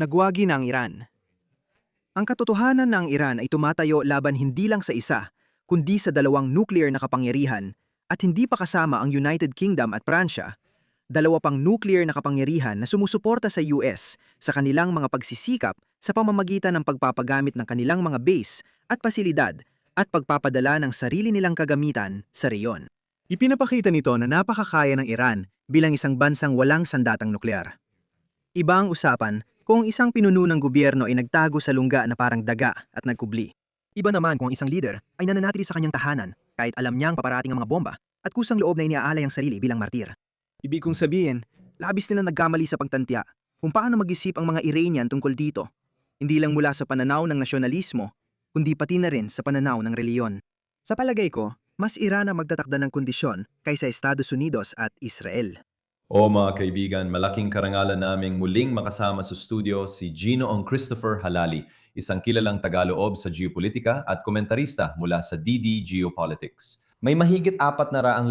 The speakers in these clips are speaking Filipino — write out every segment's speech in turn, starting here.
Nagwagi na ang Iran. Ang katotohanan na ang Iran ay tumatayo laban hindi lang sa isa, kundi sa dalawang nuclear na kapangyarihan at hindi pa kasama ang United Kingdom at Pransya, dalawa pang nuclear na kapangyarihan na sumusuporta sa US sa kanilang mga pagsisikap sa pamamagitan ng pagpapagamit ng kanilang mga base at pasilidad at pagpapadala ng sarili nilang kagamitan sa reyon. Ipinapakita nito na napakakaya ng Iran bilang isang bansang walang sandatang nuklear. Iba ang usapan kung isang pinuno ng gobyerno ay nagtago sa lungga na parang daga at nagkubli. Iba naman kung ang isang leader ay nananatili sa kanyang tahanan kahit alam niyang paparating ang mga bomba at kusang loob na iniaalay ang sarili bilang martir. Ibig kong sabihin, labis nilang nagkamali sa pagtantya kung paano mag-isip ang mga Iranian tungkol dito. Hindi lang mula sa pananaw ng nasyonalismo, kundi pati na rin sa pananaw ng reliyon. Sa palagay ko, mas Iran ang magtatakda ng kondisyon kaysa Estados Unidos at Israel. O mga kaibigan, malaking karangalan naming muling makasama sa studio si Ginoong Christopher Halali, isang kilalang tagaloob sa geopolitika at komentarista mula sa DD Geopolitics. May mahigit 450,000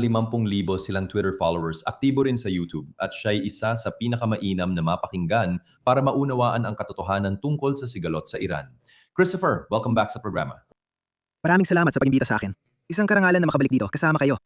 silang Twitter followers, aktibo rin sa YouTube at siya'y isa sa pinakamainam na mapakinggan para maunawaan ang katotohanan tungkol sa sigalot sa Iran. Christopher, welcome back sa programa. Maraming salamat sa pag-imbita sa akin. Isang karangalan na makabalik dito, kasama kayo.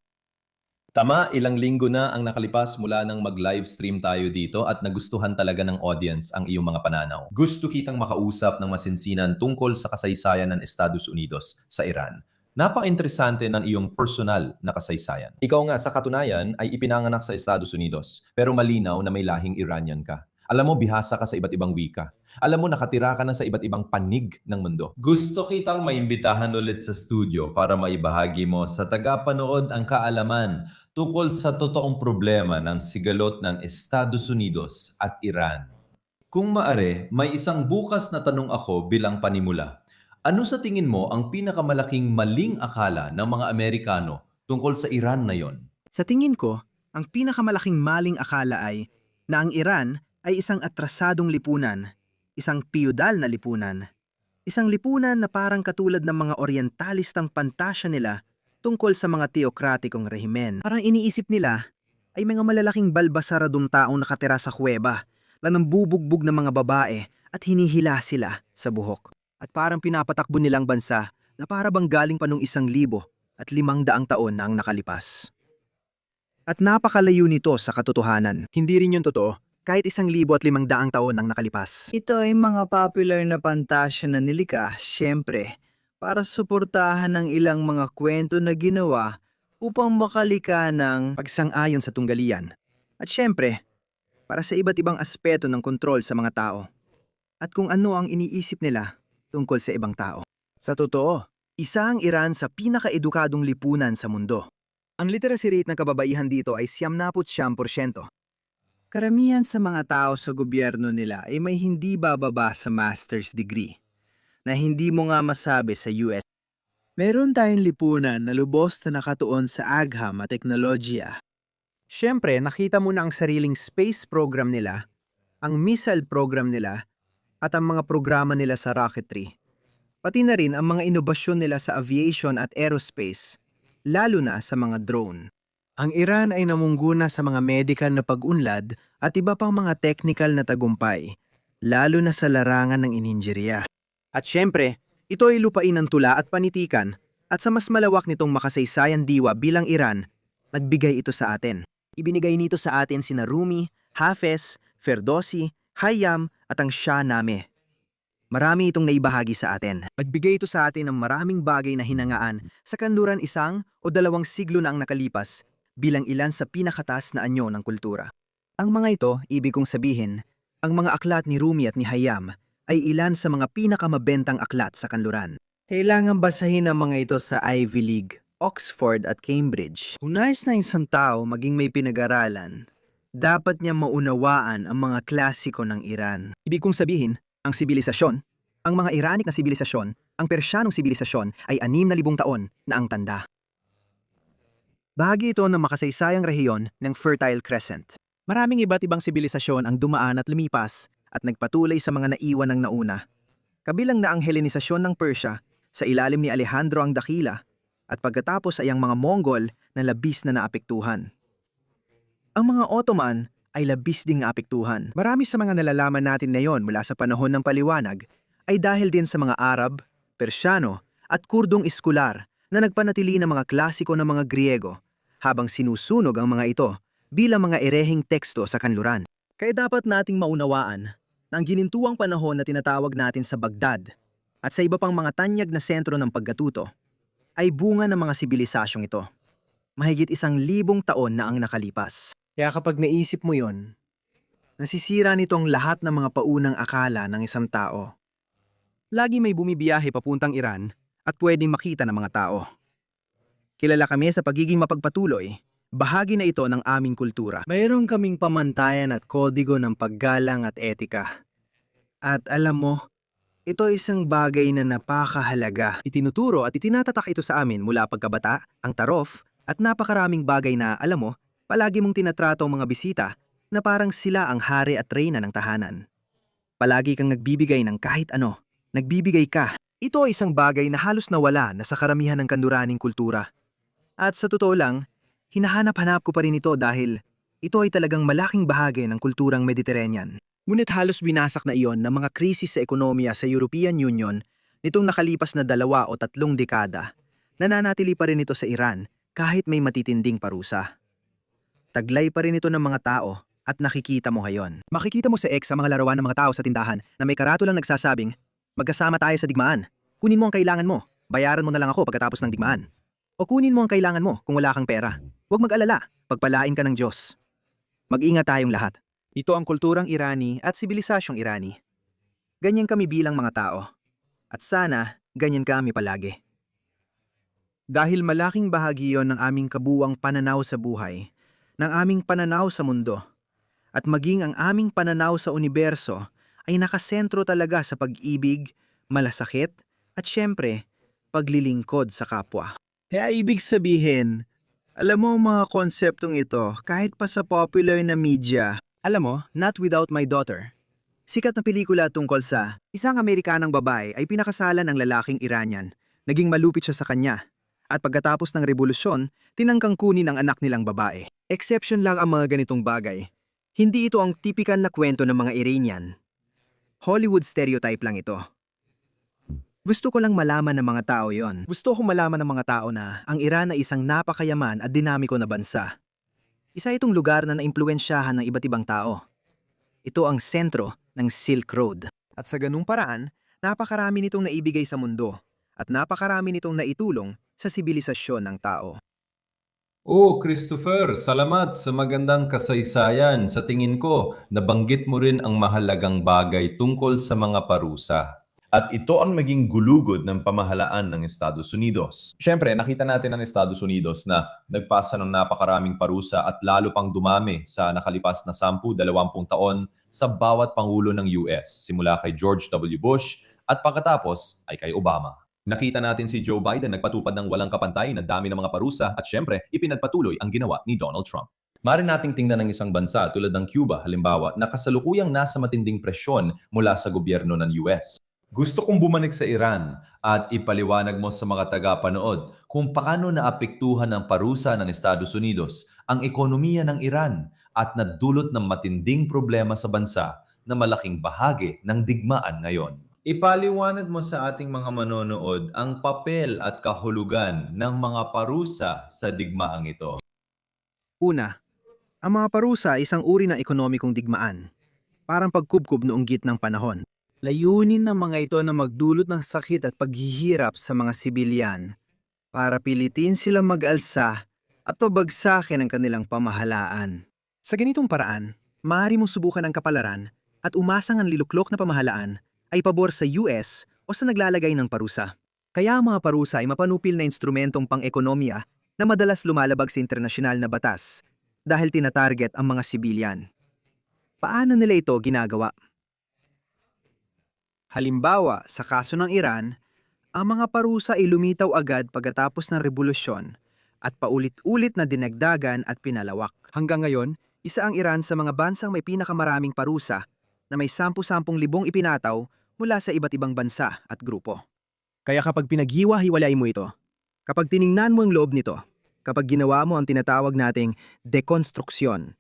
Tama, ilang linggo na ang nakalipas mula nang mag-livestream tayo dito at nagustuhan talaga ng audience ang iyong mga pananaw. Gusto kitang makausap ng masinsinan tungkol sa kasaysayan ng Estados Unidos sa Iran. Napaka-interesante ng iyong personal na kasaysayan. Ikaw nga sa katunayan ay ipinanganak sa Estados Unidos, pero malinaw na may lahing Iranian ka. Alam mo, bihasa ka sa iba't ibang wika. Alam mo, nakatira ka na sa iba't ibang panig ng mundo. Gusto kitang maimbitahan ulit sa studio para maibahagi mo sa tagapanood ang kaalaman tungkol sa totoong problema ng sigalot ng Estados Unidos at Iran. Kung maari, may isang bukas na tanong ako bilang panimula. Ano sa tingin mo ang pinakamalaking maling akala ng mga Amerikano tungkol sa Iran na yon? Sa tingin ko, ang pinakamalaking maling akala ay na ang Iran ay isang atrasadong lipunan, isang piyudal na lipunan, isang lipunan na parang katulad ng mga orientalistang pantasya nila tungkol sa mga teokratikong rehimen. Parang iniisip nila ay mga malalaking balbasaradong taong nakatira sa kuweba na nambubugbog ng mga babae at hinihila sila sa buhok. At parang pinapatakbo nilang bansa na para bang galing pa nung 1,500 taon na ang nakalipas. At napakalayo nito sa katotohanan. Hindi rin yun totoo. Kahit 1,500 taon ang nakalipas. Ito ay mga popular na pantasya na nilikha, syempre, para suportahan ng ilang mga kwento na ginawa upang makalika ng Pagsang-ayon sa tunggalian. At syempre, para sa iba't ibang aspeto ng kontrol sa mga tao. At kung ano ang iniisip nila tungkol sa ibang tao. Sa totoo, isa ang Iran sa pinaka-edukadong lipunan sa mundo. Ang literacy rate ng kababaihan dito ay 99%. karamihan sa mga tao sa gobyerno nila ay may hindi bababa sa master's degree na hindi mo nga masabi sa US. Meron tayong lipunan na lubos na nakatuon sa agham at teknolohiya. Syempre, nakita mo na ang sariling space program nila, ang missile program nila, at ang mga programa nila sa rocketry. Pati na rin ang mga inobasyon nila sa aviation at aerospace, lalo na sa mga drone. Ang Iran ay namungguna sa mga medical na pag-unlad at iba pang mga technical na tagumpay, lalo na sa larangan ng ininjeriya. At syempre, ito ay lupain ng tula at panitikan at sa mas malawak nitong makasaysayan diwa bilang Iran, nagbigay ito sa atin. Ibinigay nito sa atin sina Rumi, Hafez, Ferdowsi, Khayyam at ang Shahnameh. Marami itong naibahagi sa atin. Nagbigay ito sa atin ng maraming bagay na hinangaan sa kanluran 1 o 2 siglo na ang nakalipas bilang ilan sa pinakatas na anyo ng kultura. Ang mga ito, ibig kong sabihin, ang mga aklat ni Rumi at ni Khayyam ay ilan sa mga pinakamabentang aklat sa kanluran. Kailangan basahin ang mga ito sa Ivy League, Oxford at Cambridge. Kung nais na isang tao maging may pinag-aralan, dapat niya maunawaan ang mga klasiko ng Iran. Ibig kong sabihin, ang sibilisasyon, ang mga Iranic na sibilisasyon, ang Persyanong sibilisasyon ay 6,000 taon na ang tanda. Bahagi ito ng makasaysayang rehiyon ng Fertile Crescent. Maraming iba't ibang sibilisasyon ang dumaan at lumipas at nagpatuloy sa mga naiwan ng nauna. Kabilang na ang Hellenisasyon ng Persya sa ilalim ni Alejandro ang Dakila at pagkatapos ay ang mga Mongol na labis na naapektuhan. Ang mga Ottoman ay labis ding naapektuhan. Marami sa mga nalalaman natin ngayon mula sa panahon ng paliwanag ay dahil din sa mga Arab, Persyano at Kurdong iskular na nagpanatili ng mga klasiko ng mga Griego habang sinusunog ang mga ito bilang mga ereheng teksto sa kanluran. Kaya dapat nating maunawaan na ang ginintuang panahon na tinatawag natin sa Baghdad at sa iba pang mga tanyag na sentro ng pagkatuto ay bunga ng mga sibilisasyong ito. Mahigit 1,000 taon na ang nakalipas. Kaya kapag naisip mo yon, nasisira nitong lahat ng mga paunang akala ng isang tao. Lagi may bumibiyahe papuntang Iran at pwedeng makita ng mga tao. Kilala kami sa pagiging mapagpatuloy, bahagi na ito ng aming kultura. Mayroon kaming pamantayan at kodigo ng paggalang at etika. At alam mo, ito isang bagay na napakahalaga. Itinuturo at itinatatak ito sa amin mula pagkabata, ang tarof, at napakaraming bagay na, alam mo, palagi mong tinatrato ang mga bisita na parang sila ang hari at reyna ng tahanan. Palagi kang nagbibigay ng kahit ano. Nagbibigay ka. Ito ay isang bagay na halos nawala na sa karamihan ng kanluraning kultura. At sa totoo lang, hinahanap-hanap ko pa rin ito dahil ito ay talagang malaking bahagi ng kulturang Mediterranean. Ngunit halos binasak na iyon ng mga krisis sa ekonomiya sa European Union nitong nakalipas na 2 o 3 dekada. Nananatili pa rin ito sa Iran kahit may matitinding parusa. Taglay pa rin ito ng mga tao at nakikita mo ngayon. Makikita mo sa X sa mga larawan ng mga tao sa tindahan na may karatulang nagsasabing, magkasama tayo sa digmaan. Kunin mo ang kailangan mo. Bayaran mo na lang ako pagkatapos ng digmaan. O kunin mo ang kailangan mo kung wala kang pera. Huwag mag-alala. Pagpalain ka ng Diyos. Mag-ingat tayong lahat. Ito ang kulturang Irani at sibilisasyong Irani. Ganyan kami bilang mga tao. At sana, ganyan kami palagi. Dahil malaking bahagi yon ng aming kabuwang pananaw sa buhay, ng aming pananaw sa mundo, at maging ang aming pananaw sa universo ay nakasentro talaga sa pag-ibig, malasakit, at syempre, paglilingkod sa kapwa. Kaya ibig sabihin, alam mo mga konseptong ito kahit pa sa popular na media. Alam mo, Not Without My Daughter. Sikat na pelikula tungkol sa isang Amerikanang babae ay pinakasalan ng lalaking Iranian. Naging malupit siya sa kanya. At pagkatapos ng revolusyon, tinangkang kunin ang anak nilang babae. Exception lang ang mga ganitong bagay. Hindi ito ang tipikal na kwento ng mga Iranian. Hollywood stereotype lang ito. Gusto ko lang malaman ng mga tao yon. Gusto ko malaman ng mga tao na ang Iran ay isang napakayaman at dinamiko na bansa. Isa itong lugar na naimpluwensyahan ng iba't ibang tao. Ito ang sentro ng Silk Road. At sa ganung paraan, napakarami nitong naibigay sa mundo at napakarami nitong naitulong sa sibilisasyon ng tao. Oh, Christopher, salamat sa magandang kasaysayan. Sa tingin ko, nabanggit mo rin ang mahalagang bagay tungkol sa mga parusa. At ito ang maging gulugod ng pamahalaan ng Estados Unidos. Siyempre, nakita natin ang Estados Unidos na nagpasa ng napakaraming parusa at lalo pang dumami sa nakalipas na 10-20 taon sa bawat pangulo ng US, simula kay George W. Bush at pagkatapos ay kay Obama. Nakita natin si Joe Biden nagpatupad ng walang kapantay na dami ng mga parusa at syempre, ipinagpatuloy ang ginawa ni Donald Trump. Maaari nating tingnan ng isang bansa tulad ng Cuba, halimbawa, na kasalukuyang nasa matinding presyon mula sa gobyerno ng US. Gusto kong bumalik sa Iran at ipaliwanag mo sa mga tagapanood kung paano naapektuhan ng parusa ng Estados Unidos ang ekonomiya ng Iran at nadulot ng matinding problema sa bansa na malaking bahagi ng digmaan ngayon. Ipaliwanag mo sa ating mga manonood ang papel at kahulugan ng mga parusa sa digmaang ito. Una, ang mga parusa ay isang uri ng ekonomikong digmaan. Parang pagkubkob noong gitnang panahon. Layunin ng mga ito na magdulot ng sakit at paghihirap sa mga sibilyan para pilitin silang mag-alsa at pabagsakin ang kanilang pamahalaan. Sa ganitong paraan, maaari mong subukan ang kapalaran at umasang ang liluklok na pamahalaan ay pabor sa US o sa naglalagay ng parusa. Kaya ang mga parusa ay mapanupil na instrumentong pang-ekonomiya na madalas lumalabag sa internasyonal na batas dahil tinatarget ang mga sibilyan. Paano nila ito ginagawa? Halimbawa, sa kaso ng Iran, ang mga parusa ay lumitaw agad pagkatapos ng revolusyon at paulit-ulit na dinagdagan at pinalawak. Hanggang ngayon, isa ang Iran sa mga bansang may pinakamaraming parusa na may 10,000 ipinataw mula sa iba't ibang bansa at grupo. Kaya kapag pinaghiwa-hiwalay mo ito, kapag tiningnan mo ang loob nito, kapag ginawa mo ang tinatawag nating dekonstruksyon,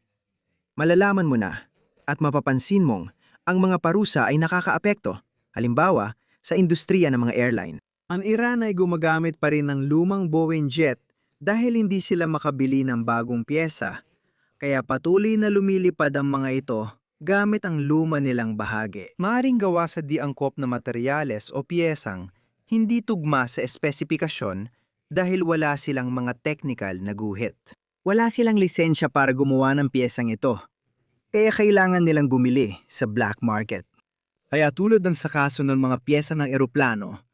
Malalaman mo na at mapapansin mong ang mga parusa ay nakakaapekto, halimbawa sa industriya ng mga airline. Ang Iran ay gumagamit pa rin ng lumang Boeing jet dahil hindi sila makabili ng bagong pyesa. Kaya patuloy na lumilipad ang mga ito gamit ang luma nilang bahagi. Maaring gawa sa di angkop na materyales o piyesang hindi tugma sa espesipikasyon dahil wala silang mga technical na guhit. Wala silang lisensya para gumawa ng piyesang ito, kaya kailangan nilang bumili sa black market. Kaya tulad ng sa kaso ng mga piyesa ng eroplano,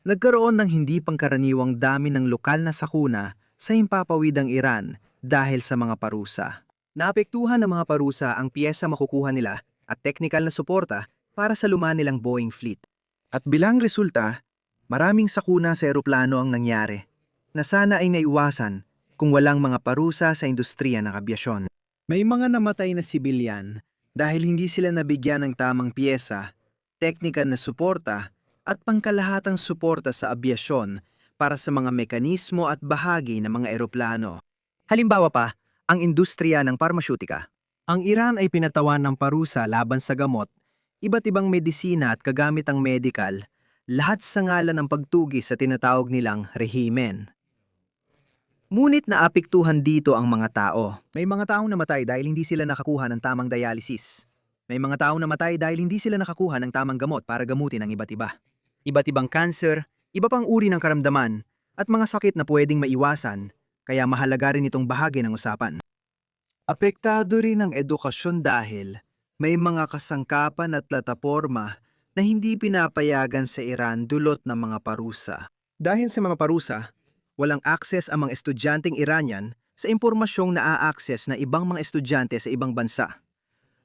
nagkaroon ng hindi pangkaraniwang dami ng lokal na sakuna sa himpapawidang Iran dahil sa mga parusa. Naapektuhan ng mga parusa ang piyesa makukuha nila at technical na suporta para sa luma nilang Boeing fleet. At bilang resulta, maraming sakuna sa eroplano ang nangyari na sana ay naiwasan kung walang mga parusa sa industriya ng abyasyon. May mga namatay na sibilyan dahil hindi sila nabigyan ng tamang piyesa, technical na suporta at pangkalahatang suporta sa abyasyon para sa mga mekanismo at bahagi ng mga eroplano. Halimbawa pa, ang industriya ng parmasyutika. Ang Iran ay pinatawan ng parusa laban sa gamot, iba't ibang medisina at kagamitang medical, lahat sa ngalan ng pagtugis sa tinatawag nilang rehimen. Ngunit naapektuhan dito ang mga tao. May mga taong namatay dahil hindi sila nakakuha ng tamang dialysis. May mga taong namatay dahil hindi sila nakakuha ng tamang gamot para gamutin ang iba't iba. Iba't ibang cancer, iba pang uri ng karamdaman, at mga sakit na pwedeng maiwasan, kaya mahalaga rin itong bahagi ng usapan. Apektado rin ang edukasyon dahil may mga kasangkapan at plataporma na hindi pinapayagan sa Iran dulot ng mga parusa. Dahil sa mga parusa, walang access ang mga estudyanteng Iranian sa impormasyong naa-access na ibang mga estudyante sa ibang bansa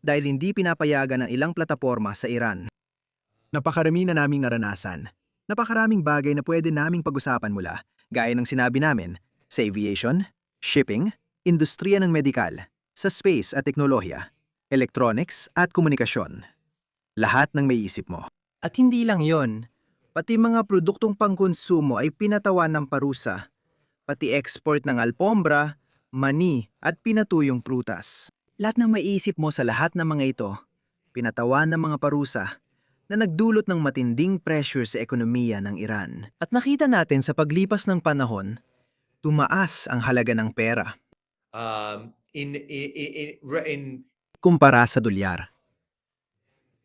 dahil hindi pinapayagan ng ilang plataporma sa Iran. Napakarami na naming naranasan. Napakaraming bagay na pwede naming pag-usapan mula, gaya ng sinabi namin, sa aviation, shipping, industriya ng medikal, sa space at teknolohiya, electronics at komunikasyon. Lahat ng may isip mo. At hindi lang yon. Pati mga produktong pangkonsumo ay pinatawan ng parusa, pati export ng alpombra, mani at pinatuyong prutas. Lahat ng maiisip mo sa lahat ng mga ito, pinatawan ng mga parusa na nagdulot ng matinding pressure sa ekonomiya ng Iran. At nakita natin sa paglipas ng panahon, tumaas ang halaga ng pera kumpara sa dolyar.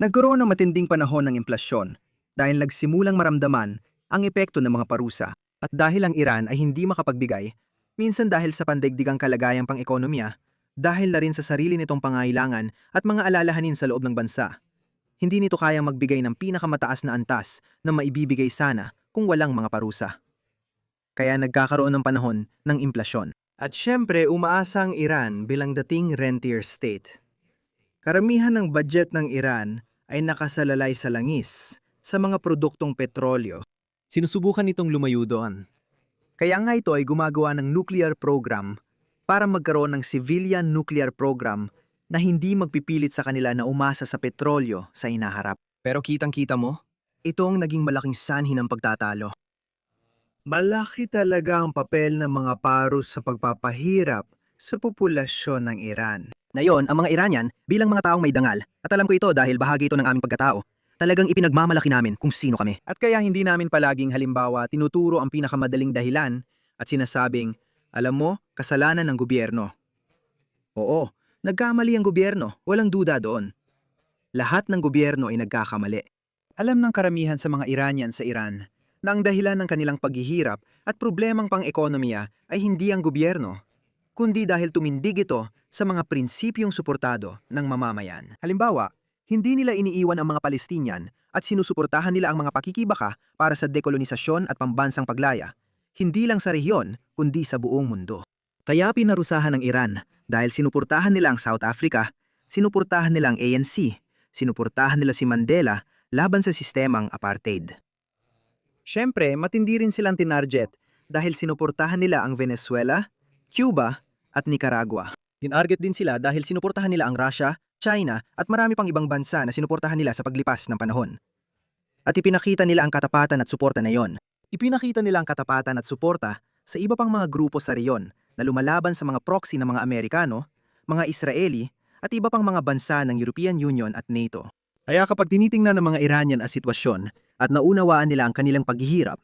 Nagkaroon ng matinding panahon ng inflasyon dahil nagsimulang maramdaman ang epekto ng mga parusa. At dahil ang Iran ay hindi makapagbigay, minsan dahil sa pandaigdigang kalagayang pang-ekonomiya, dahil na rin sa sarili nitong pangailangan at mga alalahanin sa loob ng bansa. Hindi nito kayang magbigay ng pinakamataas na antas na maibibigay sana kung walang mga parusa. Kaya nagkakaroon ng panahon ng inflasyon. At syempre, umaasa ang Iran bilang dating rentier state. Karamihan ng budget ng Iran ay nakasalalay sa langis sa mga produktong petrolyo. Sinusubukan nitong lumayo doon. Kaya nga ito ay gumagawa ng nuclear program para magkaroon ng civilian nuclear program na hindi magpipilit sa kanila na umasa sa petrolyo sa hinaharap. Pero kitang-kita mo, ito ang naging malaking sanhi ng pagtatalo. Malaki talaga ang papel ng mga paros sa pagpapahirap sa populasyon ng Iran. Ngayon, ang mga Iranian bilang mga taong may dangal, at alam ko ito dahil bahagi ito ng aming pagkatao, talagang ipinagmamalaki namin kung sino kami. At kaya hindi namin palaging halimbawa tinuturo ang pinakamadaling dahilan at sinasabing, alam mo, kasalanan ng gobyerno. Oo, nagkamali ang gobyerno, walang duda doon. Lahat ng gobyerno ay nagkakamali. Alam ng karamihan sa mga Iranian sa Iran na ang dahilan ng kanilang paghihirap at problemang pang-ekonomiya ay hindi ang gobyerno, kundi dahil tumindig ito sa mga prinsipyong suportado ng mamamayan. Halimbawa, hindi nila iniiwan ang mga Palestinian at sinusuportahan nila ang mga pakikibaka para sa dekolonisasyon at pambansang paglaya, hindi lang sa rehiyon kundi sa buong mundo. Kaya pinarusahan ng Iran dahil sinuportahan nila ang South Africa, sinuportahan nila ang ANC, sinuportahan nila si Mandela laban sa sistemang apartheid. Siyempre, matindi rin silang tinarget dahil sinuportahan nila ang Venezuela, Cuba at Nicaragua. Tinarget din sila dahil sinuportahan nila ang Russia, China at marami pang ibang bansa na sinuportahan nila sa paglipas ng panahon. At ipinakita nila ang katapatan at suporta na yon. Ipinakita nila ang katapatan at suporta sa iba pang mga grupo sa reyon na lumalaban sa mga proxy ng mga Amerikano, mga Israeli at iba pang mga bansa ng European Union at NATO. Kaya kapag tinitingnan ng mga Iranian ang sitwasyon at naunawaan nila ang kanilang paghihirap,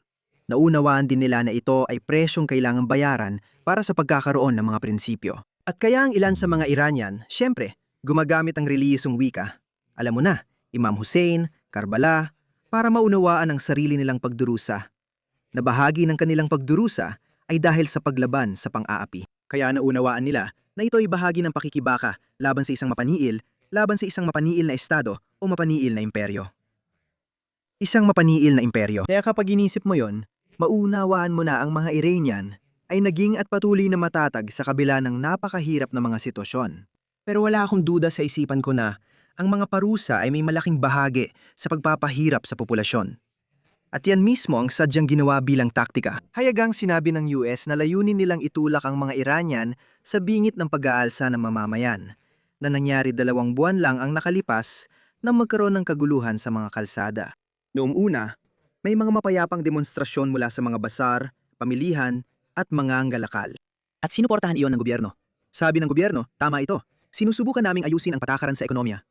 naunawaan din nila na ito ay presyong kailangang bayaran para sa pagkakaroon ng mga prinsipyo. At kaya ang ilan sa mga Iranian, syempre, gumagamit ang reliyisong wika. Alam mo na, Imam Hussein, Karbala, para maunawaan ang sarili nilang pagdurusa. Na bahagi ng kanilang pagdurusa ay dahil sa paglaban sa pang-aapi. Kaya naunawaan nila na ito ay bahagi ng pakikibaka laban sa isang mapaniil na estado o mapaniil na imperyo. Isang mapaniil na imperyo. Kaya kapag inisip mo yon, maunawaan mo na ang mga Iranian ay naging at patuloy na matatag sa kabila ng napakahirap na mga sitwasyon. Pero wala akong duda sa isipan ko na ang mga parusa ay may malaking bahagi sa pagpapahirap sa populasyon. At yan mismo ang sadyang ginawa bilang taktika. Hayagang sinabi ng US na layunin nilang itulak ang mga Iranian sa bingit ng pag-aalsa ng mamamayan, na nangyari 2 buwan lang ang nakalipas nang magkaroon ng kaguluhan sa mga kalsada. Noong una, may mga mapayapang demonstrasyon mula sa mga basar, pamilihan, at mga anggalakal. At sinuportahan iyon ng gobyerno. Sabi ng gobyerno, tama ito. Sinusubukan naming ayusin ang patakaran sa ekonomiya.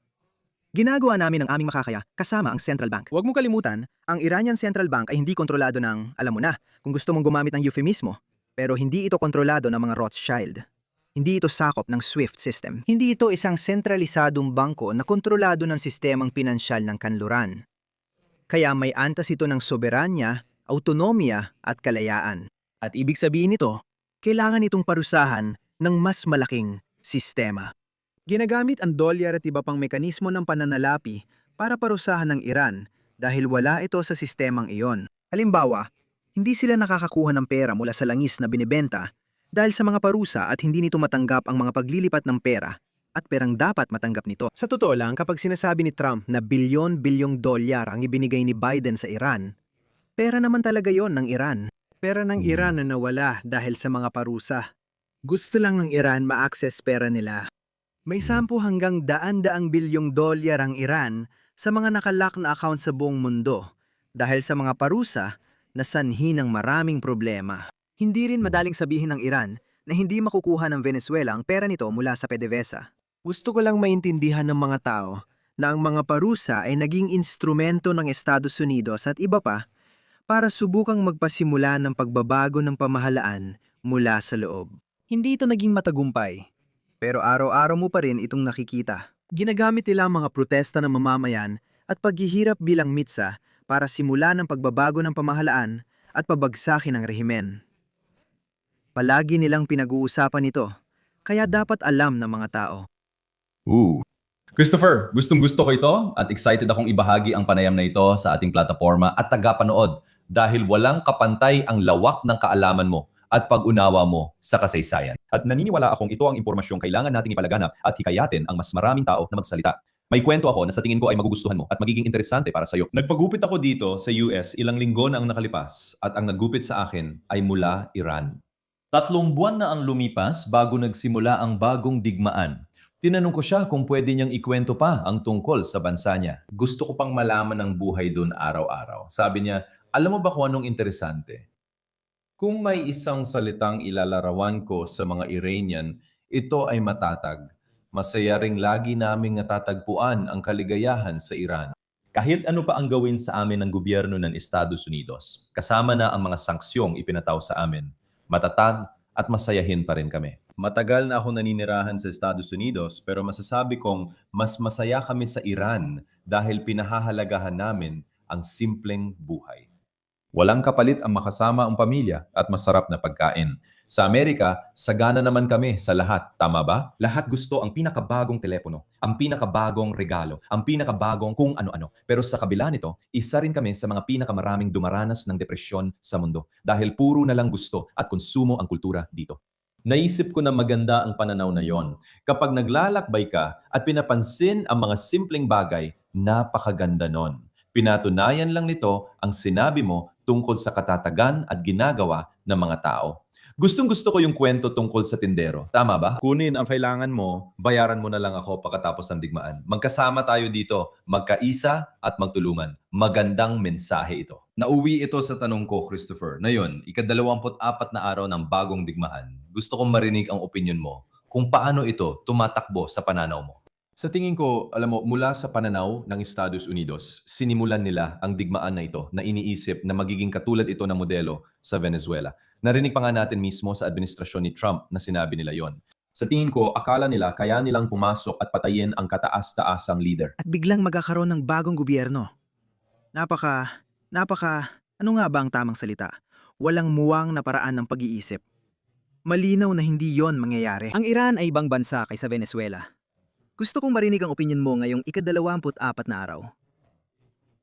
Ginagawa namin ang aming makakaya kasama ang Central Bank. Huwag mo kalimutan, ang Iranian Central Bank ay hindi kontrolado ng, alam mo na, kung gusto mong gumamit ng euphemismo, pero hindi ito kontrolado ng mga Rothschild. Hindi ito sakop ng SWIFT system. Hindi ito isang sentralisadong bangko na kontrolado ng sistemang pinansyal ng kanluran. Kaya may antas ito ng soberanya, autonomiya at kalayaan. At ibig sabihin nito, kailangan itong parusahan ng mas malaking sistema. Ginagamit ang dolyar at iba pang mekanismo ng pananalapi para parusahan ng Iran dahil wala ito sa sistemang iyon. Halimbawa, hindi sila nakakakuha ng pera mula sa langis na binibenta dahil sa mga parusa at hindi nito matanggap ang mga paglilipat ng pera at perang dapat matanggap nito. Sa totoo lang, kapag sinasabi ni Trump na bilyon-bilyong dolyar ang ibinigay ni Biden sa Iran, pera naman talaga yon ng Iran. Pera ng Iran na nawala dahil sa mga parusa. Gusto lang ng Iran ma-access pera nila. May 10 hanggang daan-daang bilyong dolyar ang Iran sa mga nakalock na account sa buong mundo dahil sa mga parusa na sanhi ng maraming problema. Hindi rin madaling sabihin ng Iran na hindi makukuha ng Venezuela ang pera nito mula sa PDVSA. Gusto ko lang maintindihan ng mga tao na ang mga parusa ay naging instrumento ng Estados Unidos at iba pa para subukang magpasimula ng pagbabago ng pamahalaan mula sa loob. Hindi ito naging matagumpay, pero araw-araw mo pa rin itong nakikita. Ginagamit nila ang mga protesta ng mamamayan at paghihirap bilang mitsa para simulan ang pagbabago ng pamahalaan at pabagsakin ang rehimen. Palagi nilang pinag-uusapan ito, kaya dapat alam ng mga tao. Christopher, gustong-gusto ko ito at excited akong ibahagi ang panayam na ito sa ating plataforma at tagapanood dahil walang kapantay ang lawak ng kaalaman mo at pag-unawa mo sa kasaysayan. At naniniwala akong ito ang impormasyong kailangan nating ipalaganap at hikayatin ang mas maraming tao na magsalita. May kwento ako na sa tingin ko ay magugustuhan mo at magiging interesante para sa iyo. Nagpagupit ako dito sa US ilang linggo na ang nakalipas at ang naggupit sa akin ay mula Iran. 3 buwan na ang lumipas bago nagsimula ang bagong digmaan. Tinanong ko siya kung pwede niyang ikwento pa ang tungkol sa bansa niya. Gusto ko pang malaman ang buhay doon araw-araw. Sabi niya, alam mo ba kung anong interesante? Kung may isang salitang ilalarawan ko sa mga Iranian, ito ay matatag. Masaya ring lagi naming natatagpuan ang kaligayahan sa Iran. Kahit ano pa ang gawin sa amin ng gobyerno ng Estados Unidos, kasama na ang mga sanksyong ipinataw sa amin, matatag at masayahin pa rin kami. Matagal na ako naninirahan sa Estados Unidos pero masasabi kong mas masaya kami sa Iran dahil pinahahalagahan namin ang simpleng buhay. Walang kapalit ang makasama ang pamilya at masarap na pagkain. Sa Amerika, sagana naman kami sa lahat, tama ba? Lahat gusto ang pinakabagong telepono, ang pinakabagong regalo, ang pinakabagong kung ano-ano. Pero sa kabila nito, isa rin kami sa mga pinakamaraming dumaranas ng depresyon sa mundo dahil puro na lang gusto at konsumo ang kultura dito. Naisip ko na maganda ang pananaw na yon. Kapag naglalakbay ka at pinapansin ang mga simpleng bagay, napakaganda nun. Pinatunayan lang nito ang sinabi mo tungkol sa katatagan at ginagawa ng mga tao. Gustong-gusto ko yung kwento tungkol sa tindero. Tama ba? Kunin ang kailangan mo, bayaran mo na lang ako pagkatapos ng digmaan. Magkasama tayo dito, magkaisa at magtulungan. Magandang mensahe ito. Nauwi ito sa tanong ko, Christopher. Na yun, ika-24 na araw ng bagong digmaan. Gusto kong marinig ang opinion mo kung paano ito tumatakbo sa pananaw mo. Sa tingin ko, alam mo, mula sa pananaw ng Estados Unidos, sinimulan nila ang digmaan na ito na iniisip na magiging katulad ito ng modelo sa Venezuela. Narinig pa nga natin mismo sa administrasyon ni Trump na sinabi nila yon. Sa tingin ko, akala nila kaya nilang pumasok at patayin ang kataas-taasang leader. At biglang magkakaroon ng bagong gobyerno. Ano nga ba ang tamang salita? Walang muwang na paraan ng pag-iisip. Malinaw na hindi yon mangyayari. Ang Iran ay ibang bansa kaysa Venezuela. Gusto kong marinig ang opinyon mo ngayong ika-24 na araw.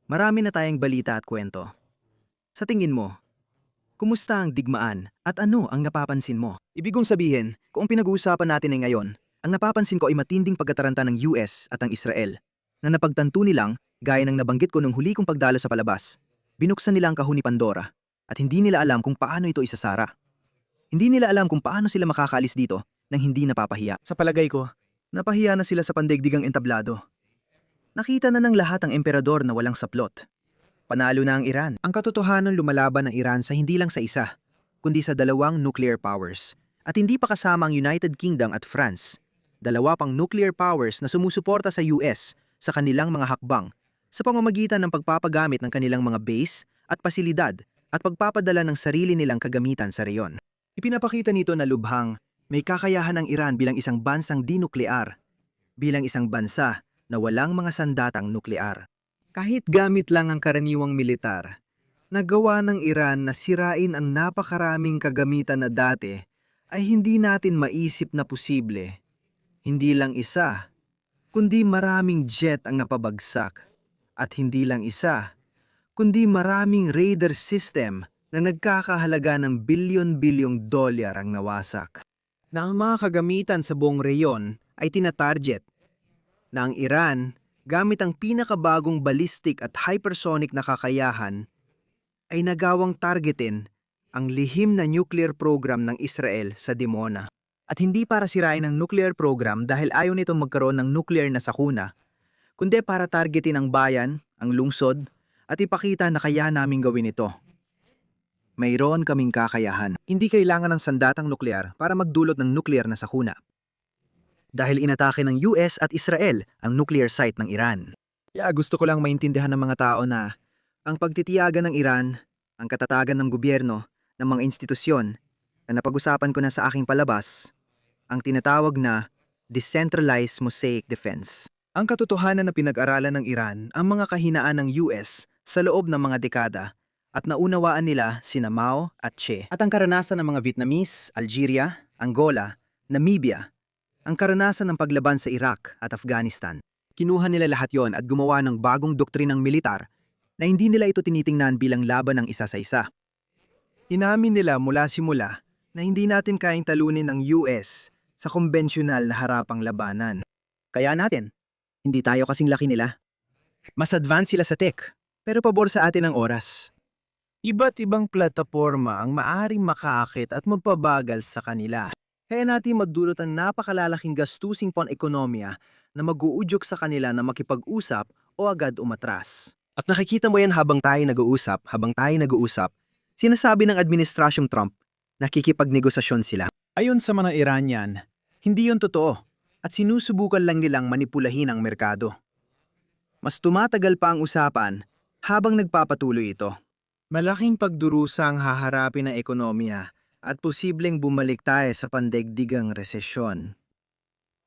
Marami na tayong balita at kwento. Sa tingin mo, kumusta ang digmaan at ano ang napapansin mo? Ibig kong sabihin, kung ang pinag-uusapan natin ay ngayon, ang napapansin ko ay matinding pagkataranta ng US at ang Israel na napagtanto nilang, gaya ng nabanggit ko nung huli kong pagdalo sa palabas, binuksan nila ang kahon ni Pandora at hindi nila alam kung paano ito isasara. Hindi nila alam kung paano sila makakaalis dito nang hindi napapahiya. Sa palagay ko, napahiya na sila sa pandaigdigang entablado. Nakita na ng lahat ang emperador na walang saplot. Panalo na ang Iran. Ang katotohanan lumalaban ng Iran sa hindi lang sa isa, kundi sa dalawang nuclear powers. At hindi pa kasama ang United Kingdom at France. Dalawa pang nuclear powers na sumusuporta sa US sa kanilang mga hakbang sa pamamagitan ng pagpapagamit ng kanilang mga base at pasilidad at pagpapadala ng sarili nilang kagamitan sa reyon. Ipinapakita nito na lubhang may kakayahan ang Iran bilang isang bansang dinuklear, bilang isang bansa na walang mga sandatang nuklear. Kahit gamit lang ang karaniwang militar, nagawa ng Iran na sirain ang napakaraming kagamitan na dati ay hindi natin maisip na posible. Hindi lang isa, kundi maraming jet ang napabagsak. At hindi lang isa, kundi maraming radar system na nagkakahalaga ng bilyon-bilyong dolyar ang nawasak. Na ang mga kagamitan sa buong reyon ay tinatarget. Na ang Iran, gamit ang pinakabagong ballistic at hypersonic na kakayahan, ay nagawang targetin ang lihim na nuclear program ng Israel sa Dimona. At hindi para sirain ang nuclear program dahil ayaw nitong magkaroon ng nuclear na sakuna, kundi para targetin ang bayan, ang lungsod, at ipakita na kaya naming gawin ito. Mayroon kaming kakayahan. Hindi kailangan ng sandatang nuklear para magdulot ng nuclear na sakuna. Dahil inatake ng US at Israel ang nuclear site ng Iran. Kaya gusto ko lang maintindihan ng mga tao na ang pagtitiyagan ng Iran, ang katatagan ng gobyerno, ng mga institusyon na napag-usapan ko na sa aking palabas, ang tinatawag na Decentralized Mosaic Defense. Ang katotohanan na pinag-aralan ng Iran ang mga kahinaan ng US sa loob ng mga dekada at naunawaan nila sina Mao at Che. At ang karanasan ng mga Vietnamese, Algeria, Angola, Namibia, ang karanasan ng paglaban sa Iraq at Afghanistan. Kinuha nila lahat yon at gumawa ng bagong doktrinang militar na hindi nila ito tinitingnan bilang laban ng isa sa isa. Inamin nila mula simula na hindi natin kayang talunin ang US sa konbensyonal na harapang labanan. Kaya natin, hindi tayo kasing laki nila. Mas advanced sila sa tech, pero pabor sa atin ang oras. Iba't ibang plataporma ang maaring makaakit at magpabagal sa kanila. Kaya natin magdulot ang napakalalaking gastusing pan-ekonomiya na mag-uudyok sa kanila na makipag-usap o agad umatras. At nakikita mo yan habang tayo nag-uusap, sinasabi ng administrasyong Trump, nakikipagnegosasyon sila. Ayon sa mga Iranian, hindi yon totoo at sinusubukan lang nilang manipulahin ang merkado. Mas tumatagal pa ang usapan habang nagpapatuloy ito. Malaking pagdurusa ang haharapin ng ekonomiya at posibleng bumalik tayo sa pandaigdigang resesyon.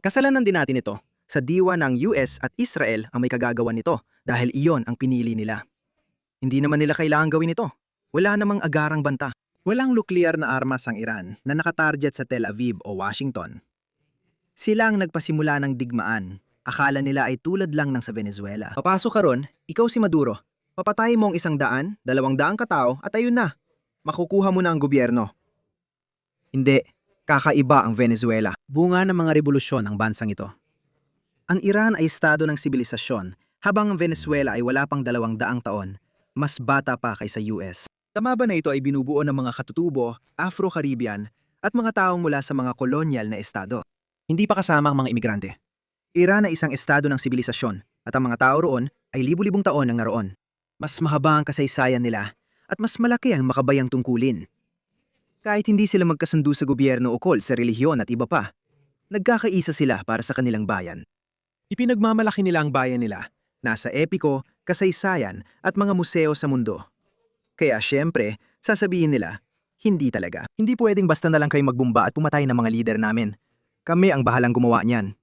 Kasalanan din natin ito. Sa diwa ng US at Israel ang may kagagawa nito dahil iyon ang pinili nila. Hindi naman nila kailangan gawin ito. Wala namang agarang banta. Walang nuklear na armas ang Iran na nakatarget sa Tel Aviv o Washington. Sila ang nagpasimula ng digmaan. Akala nila ay tulad lang ng sa Venezuela. Papasok ka ron, ikaw si Maduro. Papatayin mo ang 100, 200 katao at ayun na. Makukuha mo na ang gobyerno. Hindi, kakaiba ang Venezuela. Bunga ng mga revolusyon ang bansang ito. Ang Iran ay estado ng sibilisasyon, habang ang Venezuela ay wala pang 200 taon, mas bata pa kaysa US. Tama ba na ito ay binubuo ng mga katutubo, Afro-Caribbean, at mga taong mula sa mga kolonyal na estado? Hindi pa kasama ang mga imigrante. Iran ay isang estado ng sibilisasyon, at ang mga tao roon ay libu-libong taon ang naroon. Mas mahaba ang kasaysayan nila, at mas malaki ang makabayang tungkulin. Kahit hindi sila magkasundo sa gobyerno ukol sa relihiyon at iba pa, nagkakaisa sila para sa kanilang bayan. Ipinagmamalaki nila ang bayan nila, nasa epiko, kasaysayan at mga museo sa mundo. Kaya syempre, sasabihin nila, hindi talaga. Hindi pwedeng basta na lang kayo magbumba at pumatay ng mga lider namin. Kami ang bahalang gumawa niyan.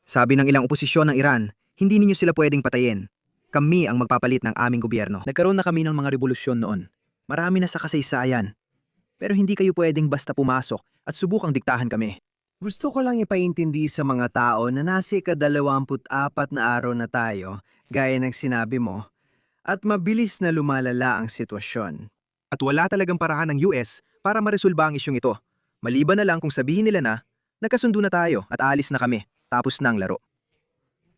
Sabi ng ilang oposisyon ng Iran, hindi ninyo sila pwedeng patayin. Kami ang magpapalit ng aming gobyerno. Nagkaroon na kami ng mga revolusyon noon. Marami na sa kasaysayan. Pero hindi kayo pwedeng basta pumasok at subukang diktahan kami. Gusto ko lang ipaintindi sa mga tao na nasa ika-24 na araw na tayo, gaya ng sinabi mo, at mabilis na lumalala ang sitwasyon. At wala talagang paraan ng US para maresolba ang isyong ito. Maliban na lang kung sabihin nila na, nagkasundo na tayo at aalis na kami, tapos na ang laro.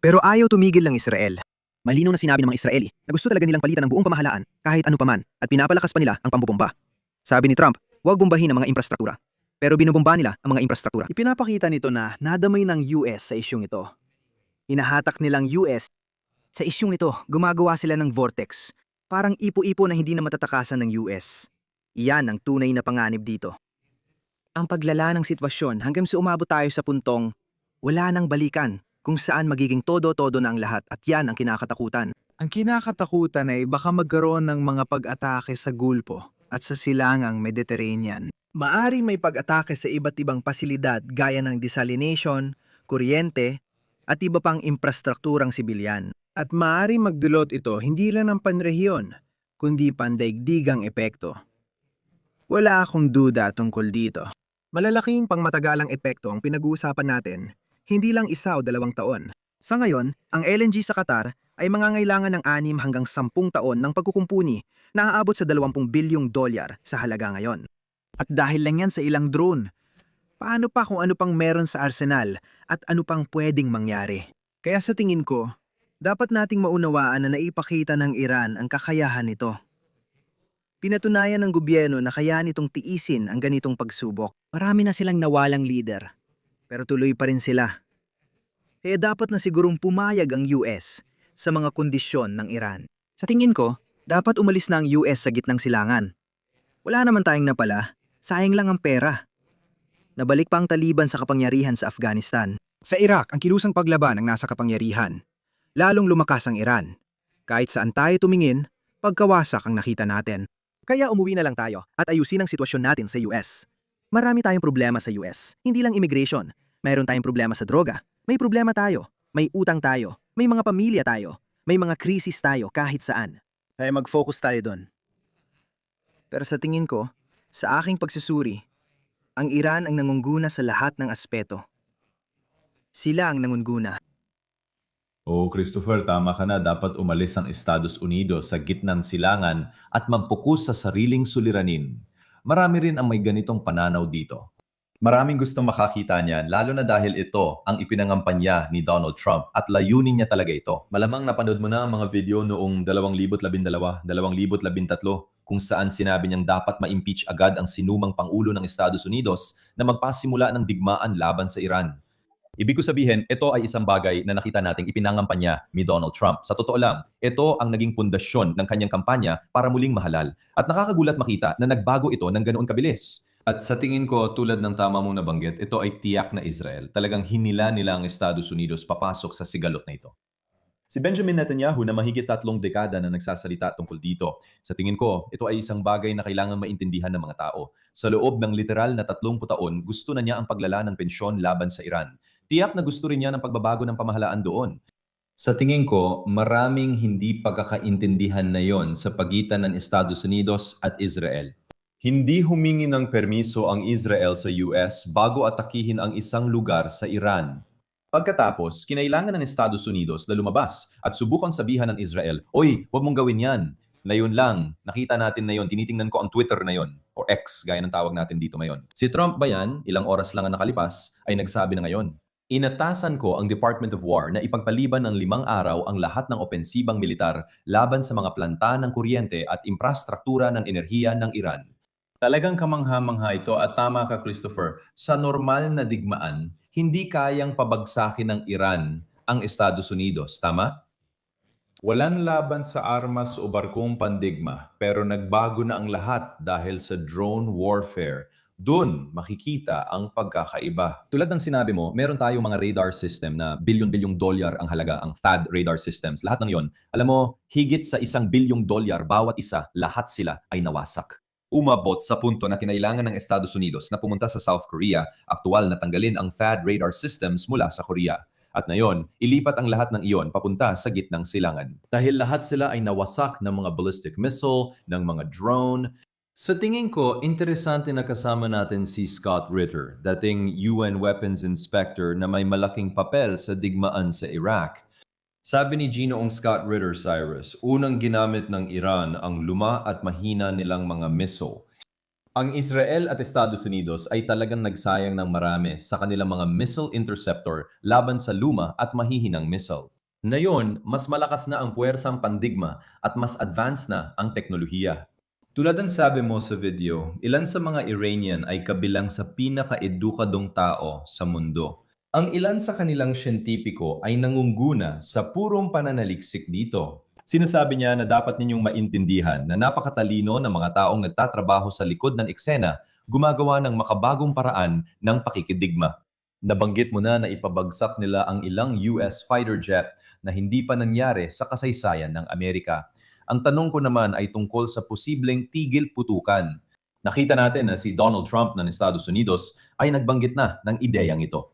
Pero ayaw tumigil ng Israel. Malinaw na sinabi ng mga Israeli na gusto talaga nilang palitan ng buong pamahalaan kahit ano paman at pinapalakas pa nila ang pambubomba. Sabi ni Trump, huwag bombahin ang mga infrastruktura. Pero binubomba nila ang mga infrastruktura. Ipinapakita nito na nadamay ng US sa isyong ito. Hinahatak nilang US. Sa isyong ito, gumagawa sila ng vortex. Parang ipo-ipo na hindi na matatakasan ng US. Iyan ang tunay na panganib dito. Ang paglala ng sitwasyon hanggang sa umabot tayo sa puntong wala nang balikan kung saan magiging todo-todo na ang lahat at yan ang kinakatakutan. Ang kinakatakutan ay baka magkaroon ng mga pag-atake sa Gulpo at sa silangang Mediterranean. Maaring may pag-atake sa iba't ibang pasilidad gaya ng desalination, kuryente, at iba pang infrastrukturang sibilyan. At maaring magdulot ito hindi lang ng panrehiyon, kundi pandaigdigang epekto. Wala akong duda tungkol dito. Malalaking pangmatagalang epekto ang pinag-uusapan natin, hindi lang 1 o 2 taon. Sa ngayon, ang LNG sa Qatar ay mangangailangan ng 6 hanggang 10 taon ng pagkukumpuni na aabot sa $20 bilyong sa halaga ngayon. At dahil lang yan sa ilang drone, paano pa kung ano pang meron sa arsenal at ano pang pwedeng mangyari? Kaya sa tingin ko, dapat nating maunawaan na naipakita ng Iran ang kakayahan nito. Pinatunayan ng gobyerno na kaya nitong tiisin ang ganitong pagsubok. Marami na silang nawalang leader, pero tuloy pa rin sila. Kaya dapat na sigurong pumayag ang US sa mga kondisyon ng Iran. Sa tingin ko, dapat umalis na ang US sa gitnang silangan. Wala naman tayong napala, sayang lang ang pera. Nabalik pa ang Taliban sa kapangyarihan sa Afghanistan. Sa Iraq, ang kilusang paglaban ang nasa kapangyarihan. Lalong lumakas ang Iran. Kahit saan tayo tumingin, pagkawasak ang nakita natin. Kaya umuwi na lang tayo at ayusin ang sitwasyon natin sa US. Marami tayong problema sa US. Hindi lang immigration. Mayroon tayong problema sa droga. May problema tayo. May utang tayo. May mga pamilya tayo. May mga krisis tayo kahit saan. Kaya mag-focus tayo doon. Pero sa tingin ko, sa aking pagsusuri, ang Iran ang nangunguna sa lahat ng aspeto. Sila ang nangunguna. Oh, Christopher, tama ka na. Dapat umalis ang Estados Unidos sa gitnang silangan at magpokus sa sariling suliranin. Marami rin ang may ganitong pananaw dito. Maraming gustong makakita niyan, lalo na dahil ito ang ipinangampanya ni Donald Trump at layunin niya talaga ito. Malamang napanood mo na ang mga video noong 2012, 2013 kung saan sinabi niyang dapat ma-impeach agad ang sinumang Pangulo ng Estados Unidos na magpasimula ng digmaan laban sa Iran. Ibig ko sabihin, ito ay isang bagay na nakita nating ipinangampanya ni Donald Trump. Sa totoo lang, ito ang naging pundasyon ng kanyang kampanya para muling mahalal. At nakakagulat makita na nagbago ito ng ganoon kabilis. At sa tingin ko, tulad ng tama mong nabanggit, ito ay tiyak na Israel. Talagang hinila nila ang Estados Unidos papasok sa sigalot na ito. Si Benjamin Netanyahu na mahigit 3 dekada na nagsasalita tungkol dito. Sa tingin ko, ito ay isang bagay na kailangan maintindihan ng mga tao. Sa loob ng literal na 30 taon, gusto na niya ang paglala ng pensyon laban sa Iran. Tiyak na gusto rin niya ng pagbabago ng pamahalaan doon. Sa tingin ko, maraming hindi pagkakaintindihan na yon sa pagitan ng Estados Unidos at Israel. Hindi humingi ng permiso ang Israel sa US bago atakihin ang isang lugar sa Iran. Pagkatapos, kinailangan ng Estados Unidos na lumabas at subukan sabihan ng Israel, "Oy, huwag mong gawin yan." Na yun lang, nakita natin na yun, tinitingnan ko ang Twitter na yun, or X, gaya ng tawag natin dito ngayon. Si Trump ba yan, ilang oras lang ang nakalipas, ay nagsabi na ngayon, "Inatasan ko ang Department of War na ipagpaliban ng 5 araw ang lahat ng opensibang militar laban sa mga planta ng kuryente at infrastruktura ng enerhiya ng Iran." Talagang kamangha-mangha ito at tama ka, Christopher. Sa normal na digmaan, hindi kayang pabagsakin ng Iran ang Estados Unidos, tama? Walang laban sa armas o barkong pandigma, pero nagbago na ang lahat dahil sa drone warfare. Doon makikita ang pagkakaiba. Tulad ng sinabi mo, meron tayong mga radar system na bilyon-bilyong dolyar ang halaga, ang THAAD radar systems. Lahat ng yon, alam mo, higit sa $1 billion bawat isa, lahat sila ay nawasak. Umabot sa punto na kinailangan ng Estados Unidos na pumunta sa South Korea, aktual na tanggalin ang THAAD radar systems mula sa Korea. At ngayon, ilipat ang lahat ng iyon papunta sa gitnang silangan. Dahil lahat sila ay nawasak ng mga ballistic missile, ng mga drone. Sa tingin ko, interesante na kasama natin si Scott Ritter, dating UN Weapons Inspector na may malaking papel sa digmaan sa Iraq. Sabi ni Ginoong Scott Ritter, Cyrus, unang ginamit ng Iran ang luma at mahina nilang mga missile. Ang Israel at Estados Unidos ay talagang nagsayang ng marami sa kanilang mga missile interceptor laban sa luma at mahihinang missile. Ngayon, mas malakas na ang puwersang pandigma at mas advanced na ang teknolohiya. Tulad ng sabi mo sa video, ilan sa mga Iranian ay kabilang sa pinaka-edukadong tao sa mundo. Ang ilan sa kanilang siyentipiko ay nangungguna sa purong pananaliksik dito. Sinasabi niya na dapat ninyong maintindihan na napakatalino ng mga taong nagtatrabaho sa likod ng eksena, gumagawa ng makabagong paraan ng pakikidigma. Nabanggit mo na ipabagsak nila ang ilang US fighter jet na hindi pa nangyari sa kasaysayan ng Amerika. Ang tanong ko naman ay tungkol sa posibleng tigil putukan. Nakita natin na si Donald Trump ng Estados Unidos ay nagbanggit na ng ideyang ito.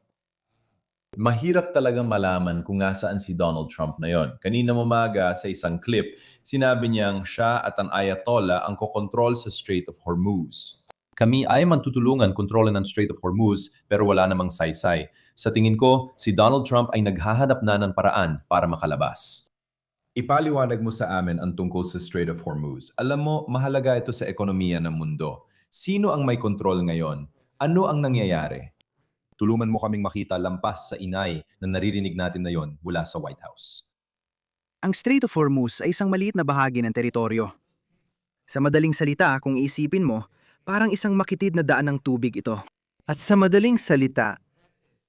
Mahirap talagang malaman kung nasaan si Donald Trump na yon. Kanina umaga sa isang clip, sinabi niyang siya at ang Ayatollah ang kokontrol sa Strait of Hormuz. Kami ay magtutulungan kontrolin ang Strait of Hormuz pero wala namang saysay. Sa tingin ko, si Donald Trump ay naghahanap na ng paraan para makalabas. Ipaliwanag mo sa amin ang tungkol sa Strait of Hormuz. Alam mo, mahalaga ito sa ekonomiya ng mundo. Sino ang may kontrol ngayon? Ano ang nangyayari? Tulungan mo kaming makita lampas sa inay na naririnig natin na yon mula sa White House. Ang Strait of Hormuz ay isang maliit na bahagi ng teritoryo. Sa madaling salita, kung isipin mo, parang isang makitid na daan ng tubig ito. At sa madaling salita,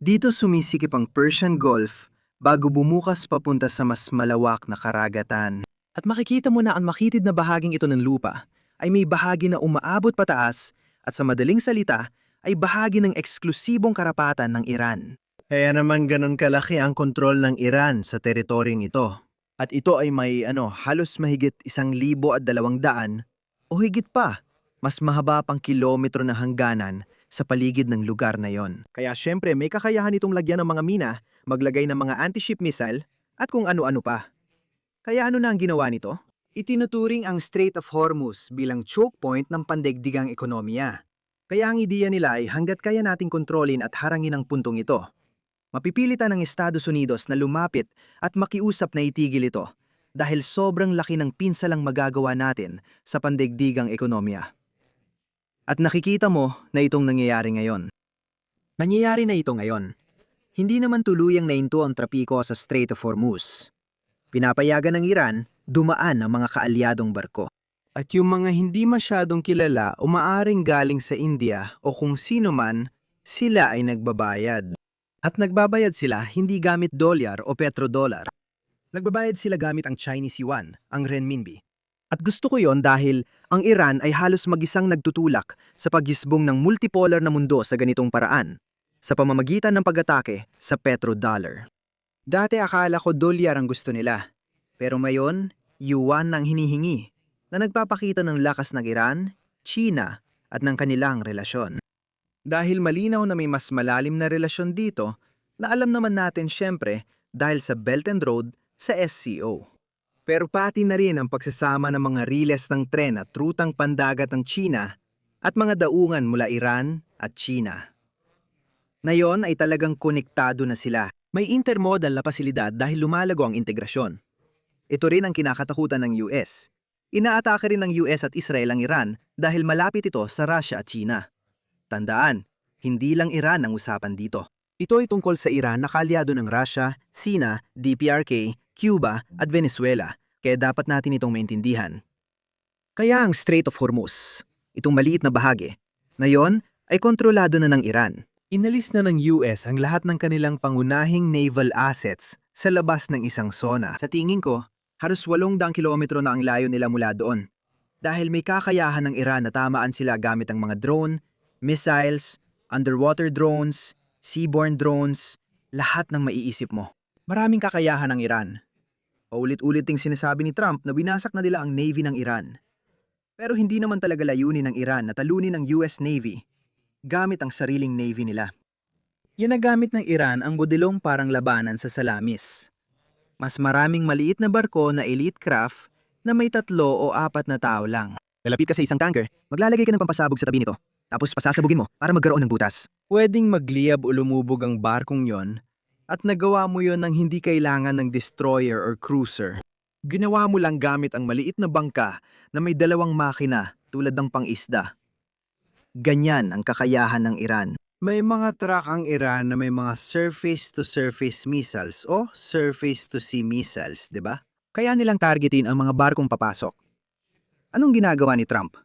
dito sumisikip ang Persian Gulf bago bumukas papunta sa mas malawak na karagatan. At makikita mo na ang makitid na bahaging ito ng lupa ay may bahagi na umaabot pataas at sa madaling salita ay bahagi ng eksklusibong karapatan ng Iran. Kaya naman ganun kalaki ang kontrol ng Iran sa teritoryong ito. At ito ay may halos mahigit 1,200 o higit pa, mas mahaba pang kilometro na hangganan sa paligid ng lugar na yon. Kaya syempre may kakayahan itong lagyan ng mga mina, maglagay ng mga anti-ship missile at kung ano-ano pa. Kaya ano na ang ginawa nito? Itinuturing ang Strait of Hormuz bilang choke point ng pandaigdigang ekonomiya. Kaya ang ideya nila ay hanggat kaya nating kontrolin at harangin ang puntong ito. Mapipilitan ng Estados Unidos na lumapit at makiusap na itigil ito dahil sobrang laki ng pinsalang magagawa natin sa pandaigdigang ekonomiya. At nakikita mo na itong nangyayari ngayon. Nangyayari na ito ngayon. Hindi naman tuluyang nainto ang trapiko sa Strait of Hormuz. Pinapayagan ng Iran, dumaan ang mga kaalyadong barko. At yung mga hindi masyadong kilala o maaring galing sa India o kung sino man, sila ay nagbabayad. At nagbabayad sila hindi gamit dolyar o petrodollar. Nagbabayad sila gamit ang Chinese yuan, ang renminbi. At gusto ko yon dahil ang Iran ay halos mag-isang nagtutulak sa paggisbong ng multipolar na mundo sa ganitong paraan, sa pamamagitan ng pag-atake sa petrodollar. Dati akala ko dolyar ang gusto nila, pero ngayon, yuan ang hinihingi na nagpapakita ng lakas ng Iran, China at ng kanilang relasyon. Dahil malinaw na may mas malalim na relasyon dito, na alam naman natin syempre dahil sa Belt and Road sa SCO. Pero pati na rin ang pagsasama ng mga riles ng tren at rutang pandagat ng China at mga daungan mula Iran at China. Ngayon ay talagang konektado na sila. May intermodal na pasilidad dahil lumalago ang integrasyon. Ito rin ang kinakatakutan ng US. Inaatake rin ng US at Israel ang Iran dahil malapit ito sa Russia at China. Tandaan, hindi lang Iran ang usapan dito. Ito ay tungkol sa Iran na kaalyado ng Russia, Sina, DPRK, Cuba at Venezuela, kaya dapat natin itong maintindihan. Kaya ang Strait of Hormuz, itong maliit na bahagi, ngayon ay kontrolado na ng Iran. Inalis na ng US ang lahat ng kanilang pangunahing naval assets sa labas ng isang zona. Sa tingin ko, halos 800 kilometro na ang layo nila mula doon. Dahil may kakayahan ng Iran na tamaan sila gamit ang mga drone, Missiles, underwater drones, seaborne drones, lahat ng maiisip mo. Maraming kakayahan ng Iran. Paulit-ulit ding sinasabi ni Trump na binasak na nila ang Navy ng Iran. Pero hindi naman talaga layunin ng Iran na talunin ang US Navy gamit ang sariling Navy nila. Ginagamit ng Iran ang budilong parang labanan sa Salamis. Mas maraming maliit na barko na elite craft na may 3 o 4 na tao lang. Lalapit ka sa isang tanker, maglalagay ka ng pampasabog sa tabi nito, tapos pasasabugin mo para magkaroon ng butas. Pwedeng magliyab o lumubog ang barkong yon at nagawa mo yon nang hindi kailangan ng destroyer or cruiser. Ginawa mo lang gamit ang maliit na bangka na may 2 makina tulad ng pang-isda. Ganyan ang kakayahan ng Iran. May mga truck ang Iran na may mga surface-to-surface missiles o surface-to-sea missiles, di ba? Kaya nilang targetin ang mga barkong papasok. Anong ginagawa ni Trump?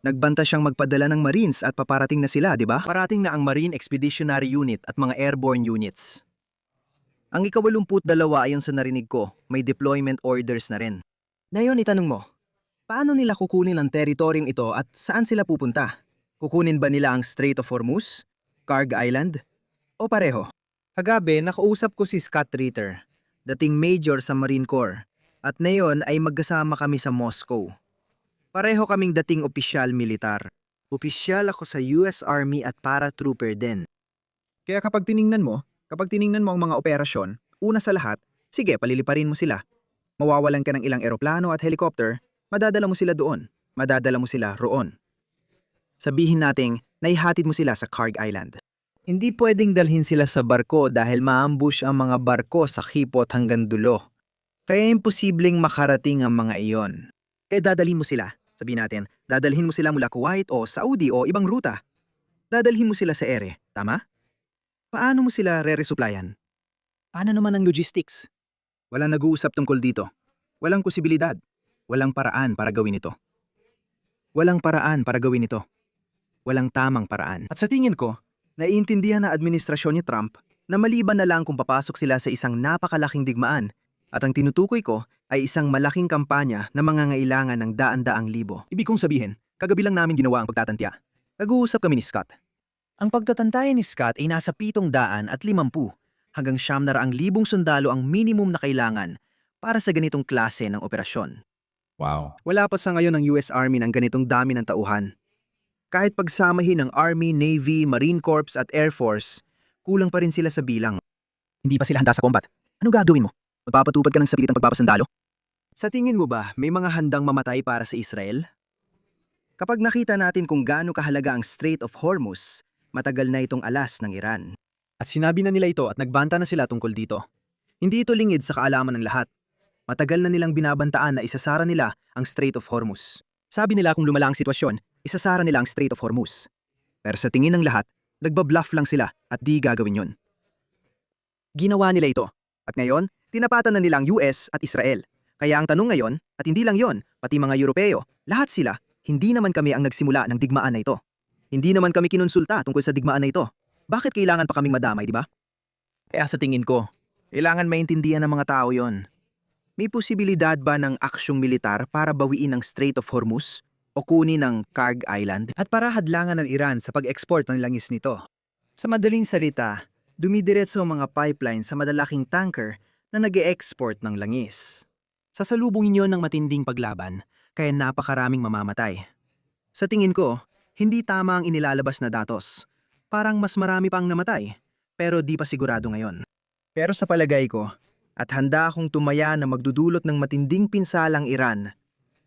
Nagbanta siyang magpadala ng Marines at paparating na sila, di ba? Parating na ang Marine Expeditionary Unit at mga airborne units. Ang ika-82 ayon sa narinig ko, may deployment orders na rin. Ngayon itanong mo, paano nila kukunin ang teritoryong ito at saan sila pupunta? Kukunin ba nila ang Strait of Hormuz, Kharg Island, o pareho? Kagabi, nakausap ko si Scott Ritter, dating major sa Marine Corps, at ngayon ay magkasama kami sa Moscow. Pareho kaming dating opisyal militar. Opisyal ako sa US Army at paratrooper din. Kaya kapag tiningnan mo ang mga operasyon, una sa lahat, sige, paliliparin mo sila. Mawawalan ka ng ilang eroplano at helicopter, madadala mo sila doon, madadala mo sila roon. Sabihin nating naihatid mo sila sa Kharg Island. Hindi pwedeng dalhin sila sa barko dahil maambush ang mga barko sa hipot hanggang dulo. Kaya imposibleng makarating ang mga iyon. Kaya dadalhin mo sila. Sabihin natin, dadalhin mo sila mula Kuwait o Saudi o ibang ruta. Dadalhin mo sila sa ere, tama? Paano mo sila re-resuplayan? Paano naman ang logistics? Walang nag-uusap tungkol dito. Walang posibilidad. Walang paraan para gawin ito. Walang paraan para gawin ito. Walang tamang paraan. At sa tingin ko, naiintindihan na administrasyon ni Trump na maliban na lang kung papasok sila sa isang napakalaking digmaan at ang tinutukoy ko ay isang malaking kampanya na mangangailangan ng daan-daang libo. Ibig kong sabihin, kagabi lang namin ginawa ang pagtatantya. Nag-uusap kami ni Scott. Ang pagtatantaya ni Scott ay nasa 750 hanggang 900,000 sundalo ang minimum na kailangan para sa ganitong klase ng operasyon. Wow. Wala pa sa ngayon ang US Army ng ganitong dami ng tauhan. Kahit pagsamahin ng Army, Navy, Marine Corps at Air Force, kulang pa rin sila sa bilang. Hindi pa sila handa sa combat. Ano gagawin mo? Magpapatupad ka ng sapilitang pagpapasundalo? Sa tingin mo ba, may mga handang mamatay para sa Israel? Kapag nakita natin kung gaano kahalaga ang Strait of Hormuz, matagal na itong alas ng Iran. At sinabi na nila ito at nagbanta na sila tungkol dito. Hindi ito lingid sa kaalaman ng lahat. Matagal na nilang binabantaan na isasara nila ang Strait of Hormuz. Sabi nila kung lumala ang sitwasyon, isasara nila ang Strait of Hormuz. Pero sa tingin ng lahat, nagbabluff lang sila at di gagawin yon. Ginawa nila ito. At ngayon, tinapatan na nila ang US at Israel. Kaya ang tanong ngayon, at hindi lang yon, pati mga Europeo, lahat sila, hindi naman kami ang nagsimula ng digmaan na ito. Hindi naman kami kinonsulta tungkol sa digmaan na ito. Bakit kailangan pa kaming madamay, di ba? Kaya sa tingin ko, kailangan maintindihan ng mga tao yon. May posibilidad ba ng aksyong militar para bawiin ang Strait of Hormuz o kunin ang Kharg Island at para hadlangan ng Iran sa pag-export ng langis nito? Sa madaling salita, dumidiretso ang mga pipeline sa madalaking tanker na nag-e-export ng langis. Sasalubungin yon ng matinding paglaban, kaya napakaraming mamamatay. Sa tingin ko, hindi tama ang inilalabas na datos. Parang mas marami pang namatay, pero di pa sigurado ngayon. Pero sa palagay ko, at handa akong tumaya na magdudulot ng matinding pinsalang Iran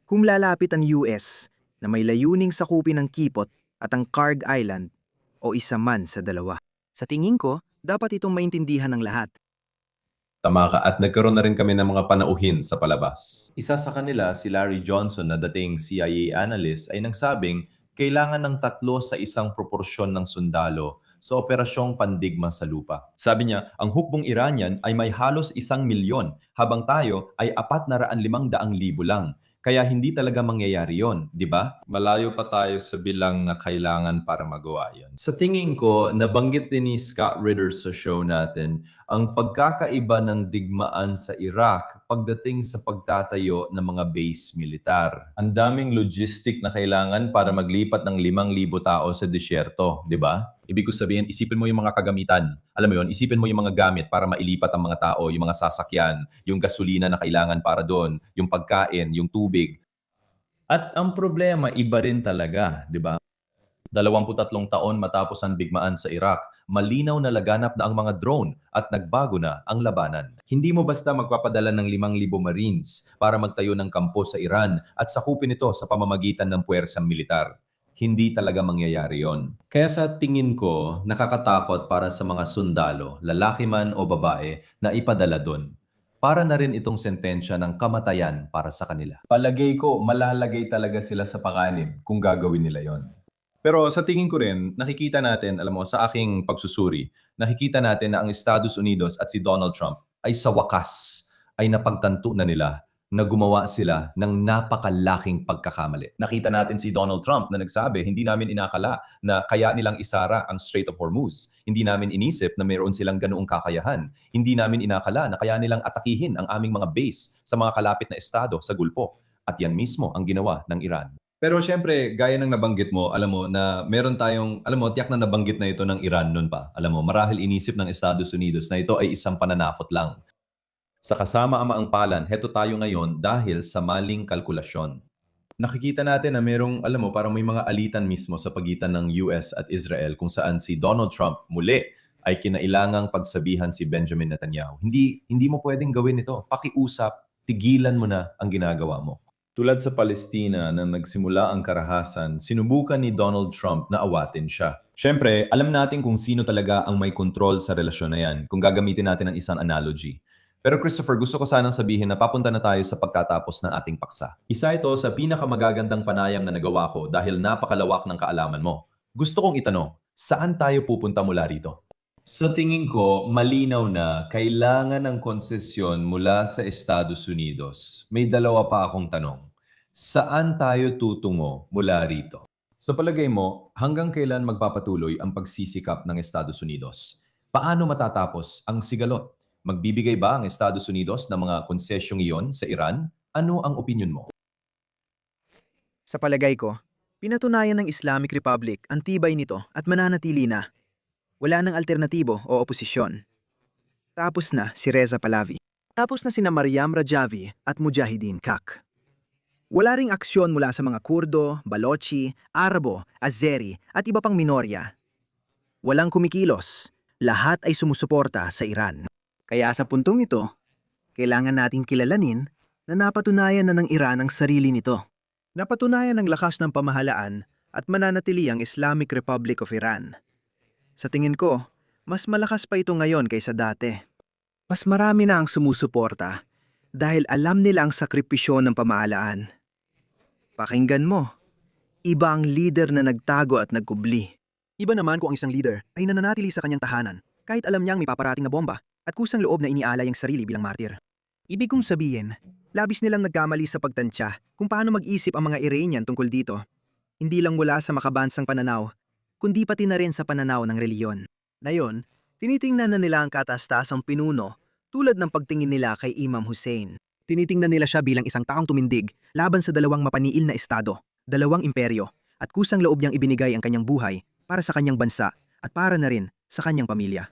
kung lalapit ang US na may layuning sakupin ang Kipot at ang Kharg Island o isa man sa dalawa. Sa tingin ko, dapat itong maintindihan ng lahat. Tama ka, at nagkaroon na rin kami ng mga panauhin sa palabas. Isa sa kanila, si Larry Johnson na dating CIA analyst, ay nagsabing kailangan ng 3 sa isang proporsyon ng sundalo sa operasyong pandigma sa lupa. Sabi niya, ang hukbong Iranian ay may halos 1,000,000 habang tayo ay 450,000 lang. Kaya hindi talaga mangyayari yon, di ba? Malayo pa tayo sa bilang na kailangan para magawa yon. Sa tingin ko, nabanggit din ni Scott Ritter sa show natin ang pagkakaiba ng digmaan sa Iraq pagdating sa pagtatayo ng mga base militar. Ang daming logistic na kailangan para maglipat ng 5,000 tao sa disyerto, di ba? Ibig ko sabihin, isipin mo yung mga kagamitan. Alam mo yun, isipin mo yung mga gamit para mailipat ang mga tao, yung mga sasakyan, yung gasolina na kailangan para doon, yung pagkain, yung tubig. At ang problema, iba rin talaga, di ba? 23 taon matapos ang bigmaan sa Iraq, malinaw na laganap na ang mga drone at nagbago na ang labanan. Hindi mo basta magpapadala ng 5,000 Marines para magtayo ng kampo sa Iran at sakupin ito sa pamamagitan ng puwersang militar. Hindi talaga mangyayari yon. Kaya sa tingin ko, nakakatakot para sa mga sundalo, lalaki man o babae, na ipadala doon. Para na rin itong sentensya ng kamatayan para sa kanila. Palagay ko, malalagay talaga sila sa panganib kung gagawin nila yon. Pero sa tingin ko rin, nakikita natin, alam mo, sa aking pagsusuri, nakikita natin na ang Estados Unidos at si Donald Trump ay sa wakas ay napagtanto na nila na gumawa sila ng napakalaking pagkakamali. Nakita natin si Donald Trump na nagsabi, hindi namin inakala na kaya nilang isara ang Strait of Hormuz. Hindi namin inisip na mayroon silang ganoong kakayahan. Hindi namin inakala na kaya nilang atakihin ang aming mga base sa mga kalapit na estado sa Gulpo. At yan mismo ang ginawa ng Iran. Pero syempre, gaya ng nabanggit mo, alam mo, na meron tayong, alam mo, tiyak na nabanggit na ito ng Iran noon pa. Alam mo, marahil inisip ng Estados Unidos na ito ay isang pananakot lang. Sa kasama ang maangpalan, heto tayo ngayon dahil sa maling kalkulasyon. Nakikita natin na merong, alam mo, parang may mga alitan mismo sa pagitan ng US at Israel kung saan si Donald Trump muli ay kinailangang pagsabihan si Benjamin Netanyahu. Hindi mo pwedeng gawin ito. Pakiusap, tigilan mo na ang ginagawa mo. Tulad sa Palestina na nagsimula ang karahasan, sinubukan ni Donald Trump na awatin siya. Siyempre, alam natin kung sino talaga ang may kontrol sa relasyon na yan, kung gagamitin natin ang isang analogy. Pero Christopher, gusto ko sanang sabihin na papunta na tayo sa pagkatapos ng ating paksa. Isa ito sa pinakamagagandang panayam na nagawa ko dahil napakalawak ng kaalaman mo. Gusto kong itanong, saan tayo pupunta mula rito? Sa tingin ko, malinaw na kailangan ng konsesyon mula sa Estados Unidos. May dalawa pa akong tanong. Saan tayo tutungo mula rito? Sa palagay mo, hanggang kailan magpapatuloy ang pagsisikap ng Estados Unidos? Paano matatapos ang sigalot? Magbibigay ba ang Estados Unidos ng mga konsesyong iyon sa Iran? Ano ang opinyon mo? Sa palagay ko, pinatunayan ng Islamic Republic ang tibay nito at mananatili na. Wala nang alternatibo o oposisyon. Tapos na si Reza Pahlavi. Tapos na sina Maryam Rajavi at Mujahideen Kak. Wala ring aksyon mula sa mga Kurdo, Balochi, Arabo, Azeri at iba pang minorya. Walang kumikilos. Lahat ay sumusuporta sa Iran. Kaya sa puntong ito, kailangan nating kilalanin na napatunayan na ng Iran ang sarili nito. Napatunayan ang lakas ng pamahalaan at mananatili ang Islamic Republic of Iran. Sa tingin ko, mas malakas pa ito ngayon kaysa dati. Mas marami na ang sumusuporta dahil alam nila ang sakripisyo ng pamahalaan. Pakinggan mo, iba ang leader na nagtago at nagkubli. Iba naman kung ang isang leader ay nananatili sa kanyang tahanan kahit alam niyang may paparating na bomba at kusang loob na inialay ang sarili bilang martir. Ibig kong sabihin, labis nilang nagkamali sa pagtansya kung paano mag-isip ang mga Iranian tungkol dito. Hindi lang mula sa makabansang pananaw, kundi pati na rin sa pananaw ng reliyon. Ngayon, tinitingnan na nila ang katastasang pinuno tulad ng pagtingin nila kay Imam Hussein. Tinitingnan nila siya bilang isang taong tumindig laban sa dalawang mapaniil na estado, dalawang imperyo, at kusang loob niyang ibinigay ang kanyang buhay para sa kanyang bansa at para na rin sa kanyang pamilya.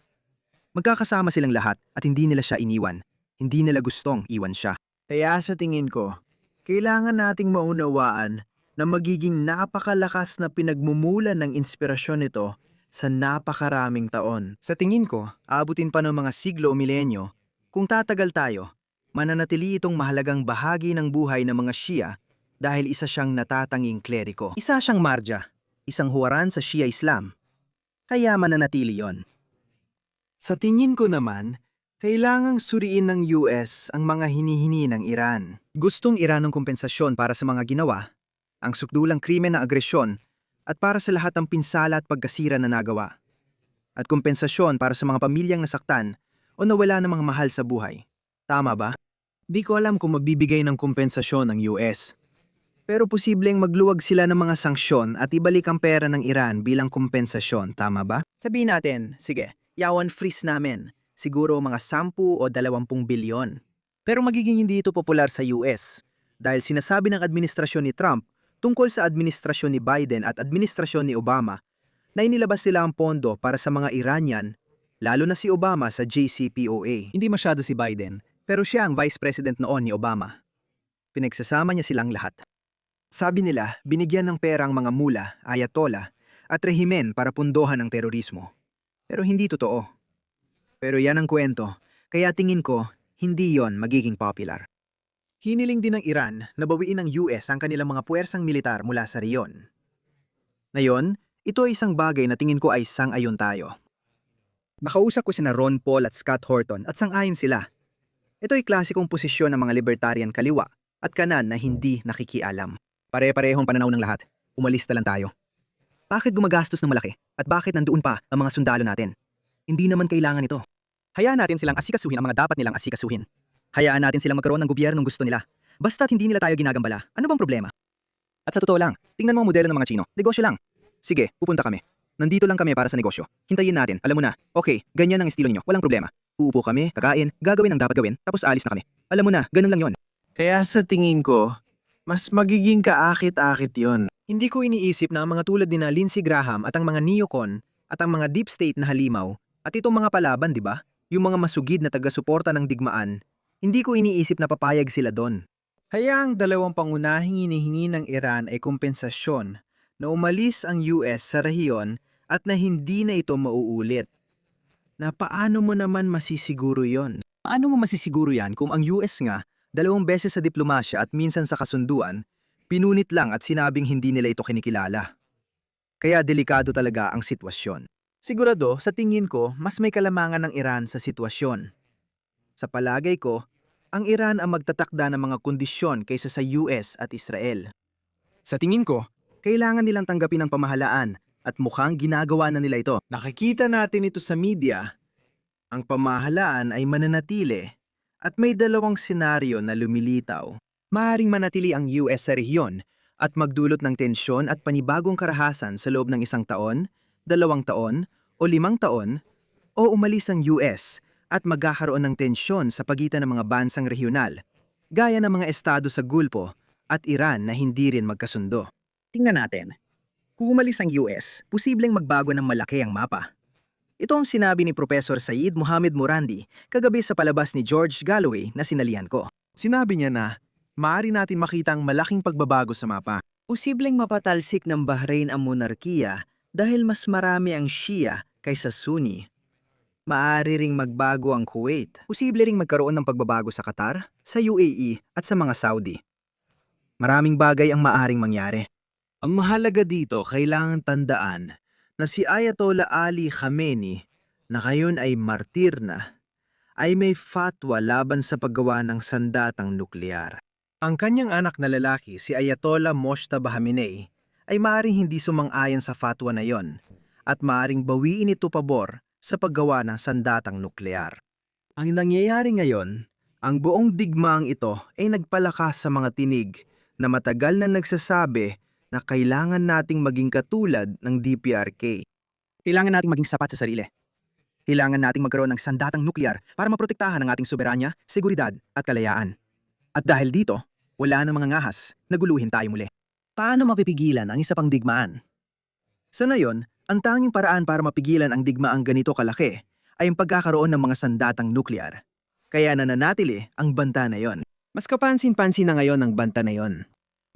Magkakasama silang lahat at hindi nila siya iniwan. Hindi nila gustong iwan siya. Kaya sa tingin ko, kailangan nating maunawaan na magiging napakalakas na pinagmumulan ng inspirasyon nito sa napakaraming taon. Sa tingin ko, aabutin pa ng mga siglo o milenyo. Kung tatagal tayo, mananatili itong mahalagang bahagi ng buhay ng mga Shia dahil isa siyang natatanging kleriko. Isa siyang marja, isang huwaran sa Shia Islam. Kaya mananatili yon. Sa tingin ko naman, kailangang suriin ng US ang mga hinihini ng Iran. Gustong Iran ng kompensasyon para sa mga ginawa, ang sukdulang krimen na agresyon, at para sa lahat ng pinsala at pagkasira na nagawa. At kompensasyon para sa mga pamilyang nasaktan o nawala ng mga mahal sa buhay. Tama ba? Di ko alam kung magbibigay ng kompensasyon ng US. Pero posibleng magluwag sila ng mga sanksyon at ibalik ang pera ng Iran bilang kompensasyon, tama ba? Sabihin natin, sige, yawan freeze namin. Siguro mga 10 o 20 bilyon. Pero magiging hindi ito popular sa US dahil sinasabi ng administrasyon ni Trump tungkol sa administrasyon ni Biden at administrasyon ni Obama na inilabas nila ang pondo para sa mga Iranian, lalo na si Obama sa JCPOA. Hindi masyado si Biden, pero siya ang vice president noon ni Obama. Pinagsasama niya silang lahat. Sabi nila, binigyan ng pera ang mga mula, ayatollah, at rehimen para pundohan ang terorismo. Pero hindi totoo. Pero yan ang kwento, kaya tingin ko, hindi yon magiging popular. Hiniling din ng Iran na bawiin ng US ang kanilang mga puwersang militar mula sa riyon. Ngayon, ito ay isang bagay na tingin ko ay sang-ayon tayo. Nakausap ko sina Ron Paul at Scott Horton at sang-ayon sila. Ito ay klasikong posisyon ng mga libertarian kaliwa at kanan na hindi nakikialam. Pare-parehong pananaw ng lahat. Umalista lang tayo. Bakit gumagastos ng malaki? At bakit nandoon pa ang mga sundalo natin? Hindi naman kailangan ito. Hayaan natin silang asikasuhin ang mga dapat nilang asikasuhin. Hayaan natin silang magkaroon ng gobyernong gusto nila. Basta't hindi nila tayo ginagambala. Ano bang problema? At sa totoo lang, tingnan mo ang modelo ng mga Chino. Negosyo lang. Sige, pupunta kami. Nandito lang kami para sa negosyo. Hintayin natin. Alam mo na. Okay, ganyan ang estilo ninyo. Walang problema. Uupo kami, kakain, gagawin ang dapat gawin, tapos alis na kami. Alam mo na, ganun lang yon. Kaya sa tingin ko, mas magiging kaakit-akit yon. Hindi ko iniisip na ang mga tulad ni na Lindsey Graham at ang mga neocon at ang mga deep state na halimaw at itong mga palaban, di ba? Yung mga masugid na taga-suporta ng digmaan, hindi ko iniisip na papayag sila doon. Kaya ang dalawang pangunahing hinihingi ng Iran ay kompensasyon na umalis ang US sa rehiyon at na hindi na ito mauulit. Na paano mo naman masisiguro yon? Paano mo masisiguro yan kung ang US nga, 2 beses sa diplomasya at minsan sa kasunduan, pinunit lang at sinabing hindi nila ito kinikilala. Kaya delikado talaga ang sitwasyon. Sigurado, sa tingin ko, mas may kalamangan ng Iran sa sitwasyon. Sa palagay ko, ang Iran ang magtatakda ng mga kondisyon kaysa sa US at Israel. Sa tingin ko, kailangan nilang tanggapin ang pamahalaan at mukhang ginagawa na nila ito. Nakikita natin ito sa media. Ang pamahalaan ay mananatili at may 2 senaryo na lumilitaw. Maaaring manatili ang US sa rehiyon at magdulot ng tensyon at panibagong karahasan sa loob ng 1 taon, 2 taon, o 5 taon, o umalis ang US at magkakaroon ng tensyon sa pagitan ng mga bansang rehiyonal, gaya ng mga estado sa Gulpo at Iran na hindi rin magkasundo. Tingnan natin. Kung umalis ang US, posibleng magbago ng malaki ang mapa. Ito ang sinabi ni Professor Said Mohamed Morandi kagabi sa palabas ni George Galloway na sinalihan ko. Sinabi niya na, maaari natin makita ang malaking pagbabago sa mapa. Posibleng mapatalsik ng Bahrain ang monarkiya dahil mas marami ang Shia kaysa Sunni. Maaari ring magbago ang Kuwait. Posible ring magkaroon ng pagbabago sa Qatar, sa UAE at sa mga Saudi. Maraming bagay ang maaring mangyari. Ang mahalaga dito, kailangan tandaan na si Ayatollah Ali Khamenei, na ngayon ay martir na, ay may fatwa laban sa paggawa ng sandatang nuklear. Ang kanyang anak na lalaki, si Ayatollah Mojtaba Khamenei, ay maaaring hindi sumang-ayon sa fatwa na yon at maaaring bawiin ito pabor sa paggawa ng sandatang nuklear. Ang nangyayari ngayon, ang buong digmaang ito ay nagpalakas sa mga tinig na matagal na nagsasabi na kailangan nating maging katulad ng DPRK. Kailangan nating maging sapat sa sarili. Kailangan nating magkaroon ng sandatang nuklear para maprotektahan ang ating soberanya, seguridad at kalayaan. At dahil dito, wala na mga ngahas, naguluhin tayo muli. Paano mapipigilan ang isa pang digmaan? Sa ngayon, ang tanging paraan para mapigilan ang digmaang ganito kalaki ay ang pagkakaroon ng mga sandatang nuklear. Kaya nananatili ang banta na yon. Mas kapansin-pansin na ngayon ang banta na yon.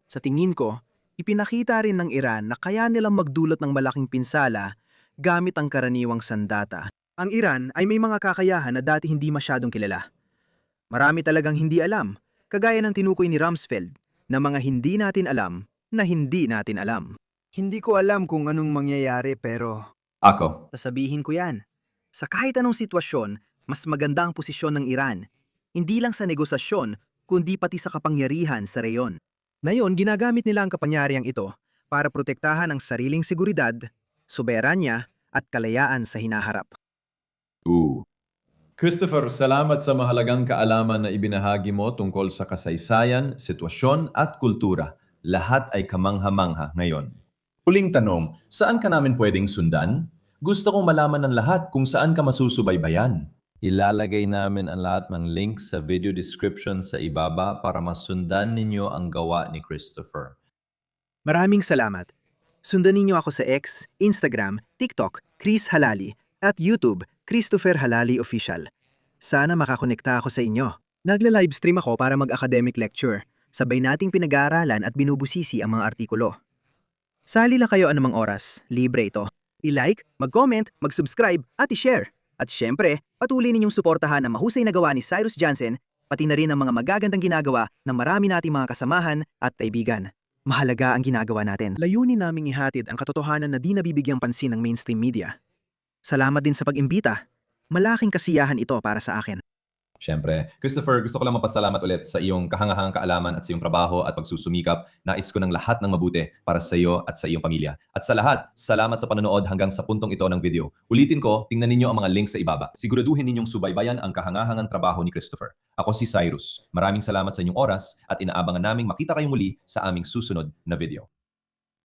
Sa tingin ko, ipinakita rin ng Iran na kaya nilang magdulot ng malaking pinsala gamit ang karaniwang sandata. Ang Iran ay may mga kakayahan na dati hindi masyadong kilala. Marami talagang hindi alam, kagaya ng tinukoy ni Rumsfeld, na mga hindi natin alam na hindi natin alam. Hindi ko alam kung anong mangyayari pero Ako. sasabihin ko yan. Sa kahit anong sitwasyon, mas maganda ang posisyon ng Iran. Hindi lang sa negosasyon, kundi pati sa kapangyarihan sa reyon. Ngayon, ginagamit nila ang kapangyarihang ito para protektahan ang sariling seguridad, soberanya at kalayaan sa hinaharap. Christopher, salamat sa mahalagang kaalaman na ibinahagi mo tungkol sa kasaysayan, sitwasyon at kultura. Lahat ay kamangha-mangha ngayon. Huling tanong, saan ka namin pwedeng sundan? Gusto kong malaman ng lahat kung saan ka masusubaybayan. Ilalagay namin ang lahat ng links sa video description sa ibaba para masundan ninyo ang gawa ni Christopher. Maraming salamat. Sundan ninyo ako sa X, Instagram, TikTok, Chris Halali, at YouTube, Christopher Halali Official. Sana makakonekta ako sa inyo. Nagla-livestream ako para mag-academic lecture. Sabay nating pinag-aaralan at binubusisi ang mga artikulo. Sali lang kayo anumang oras, libre ito. I-like, mag-comment, mag-subscribe, at i-share. At syempre, patuloy ninyong suportahan ang mahusay na gawa ni Cyrus Jansen, pati na rin ang mga magagandang ginagawa ng marami nating mga kasamahan at kaibigan. Mahalaga ang ginagawa natin. Layunin naming ihatid ang katotohanan na di nabibigyang pansin ng mainstream media. Salamat din sa pag-imbita. Malaking kasiyahan ito para sa akin. Siyempre, Christopher, gusto ko lang mapasalamat ulit sa iyong kahangahangang kaalaman at sa iyong trabaho at pagsusumikap. Nais ko ng lahat ng mabuti para sa iyo at sa iyong pamilya. At sa lahat, salamat sa panonood hanggang sa puntong ito ng video. Ulitin ko, tingnan ninyo ang mga links sa ibaba. Siguraduhin ninyong subaybayan ang kahangahangang trabaho ni Christopher. Ako si Cyrus. Maraming salamat sa inyong oras at inaabangan naming makita kayong muli sa aming susunod na video.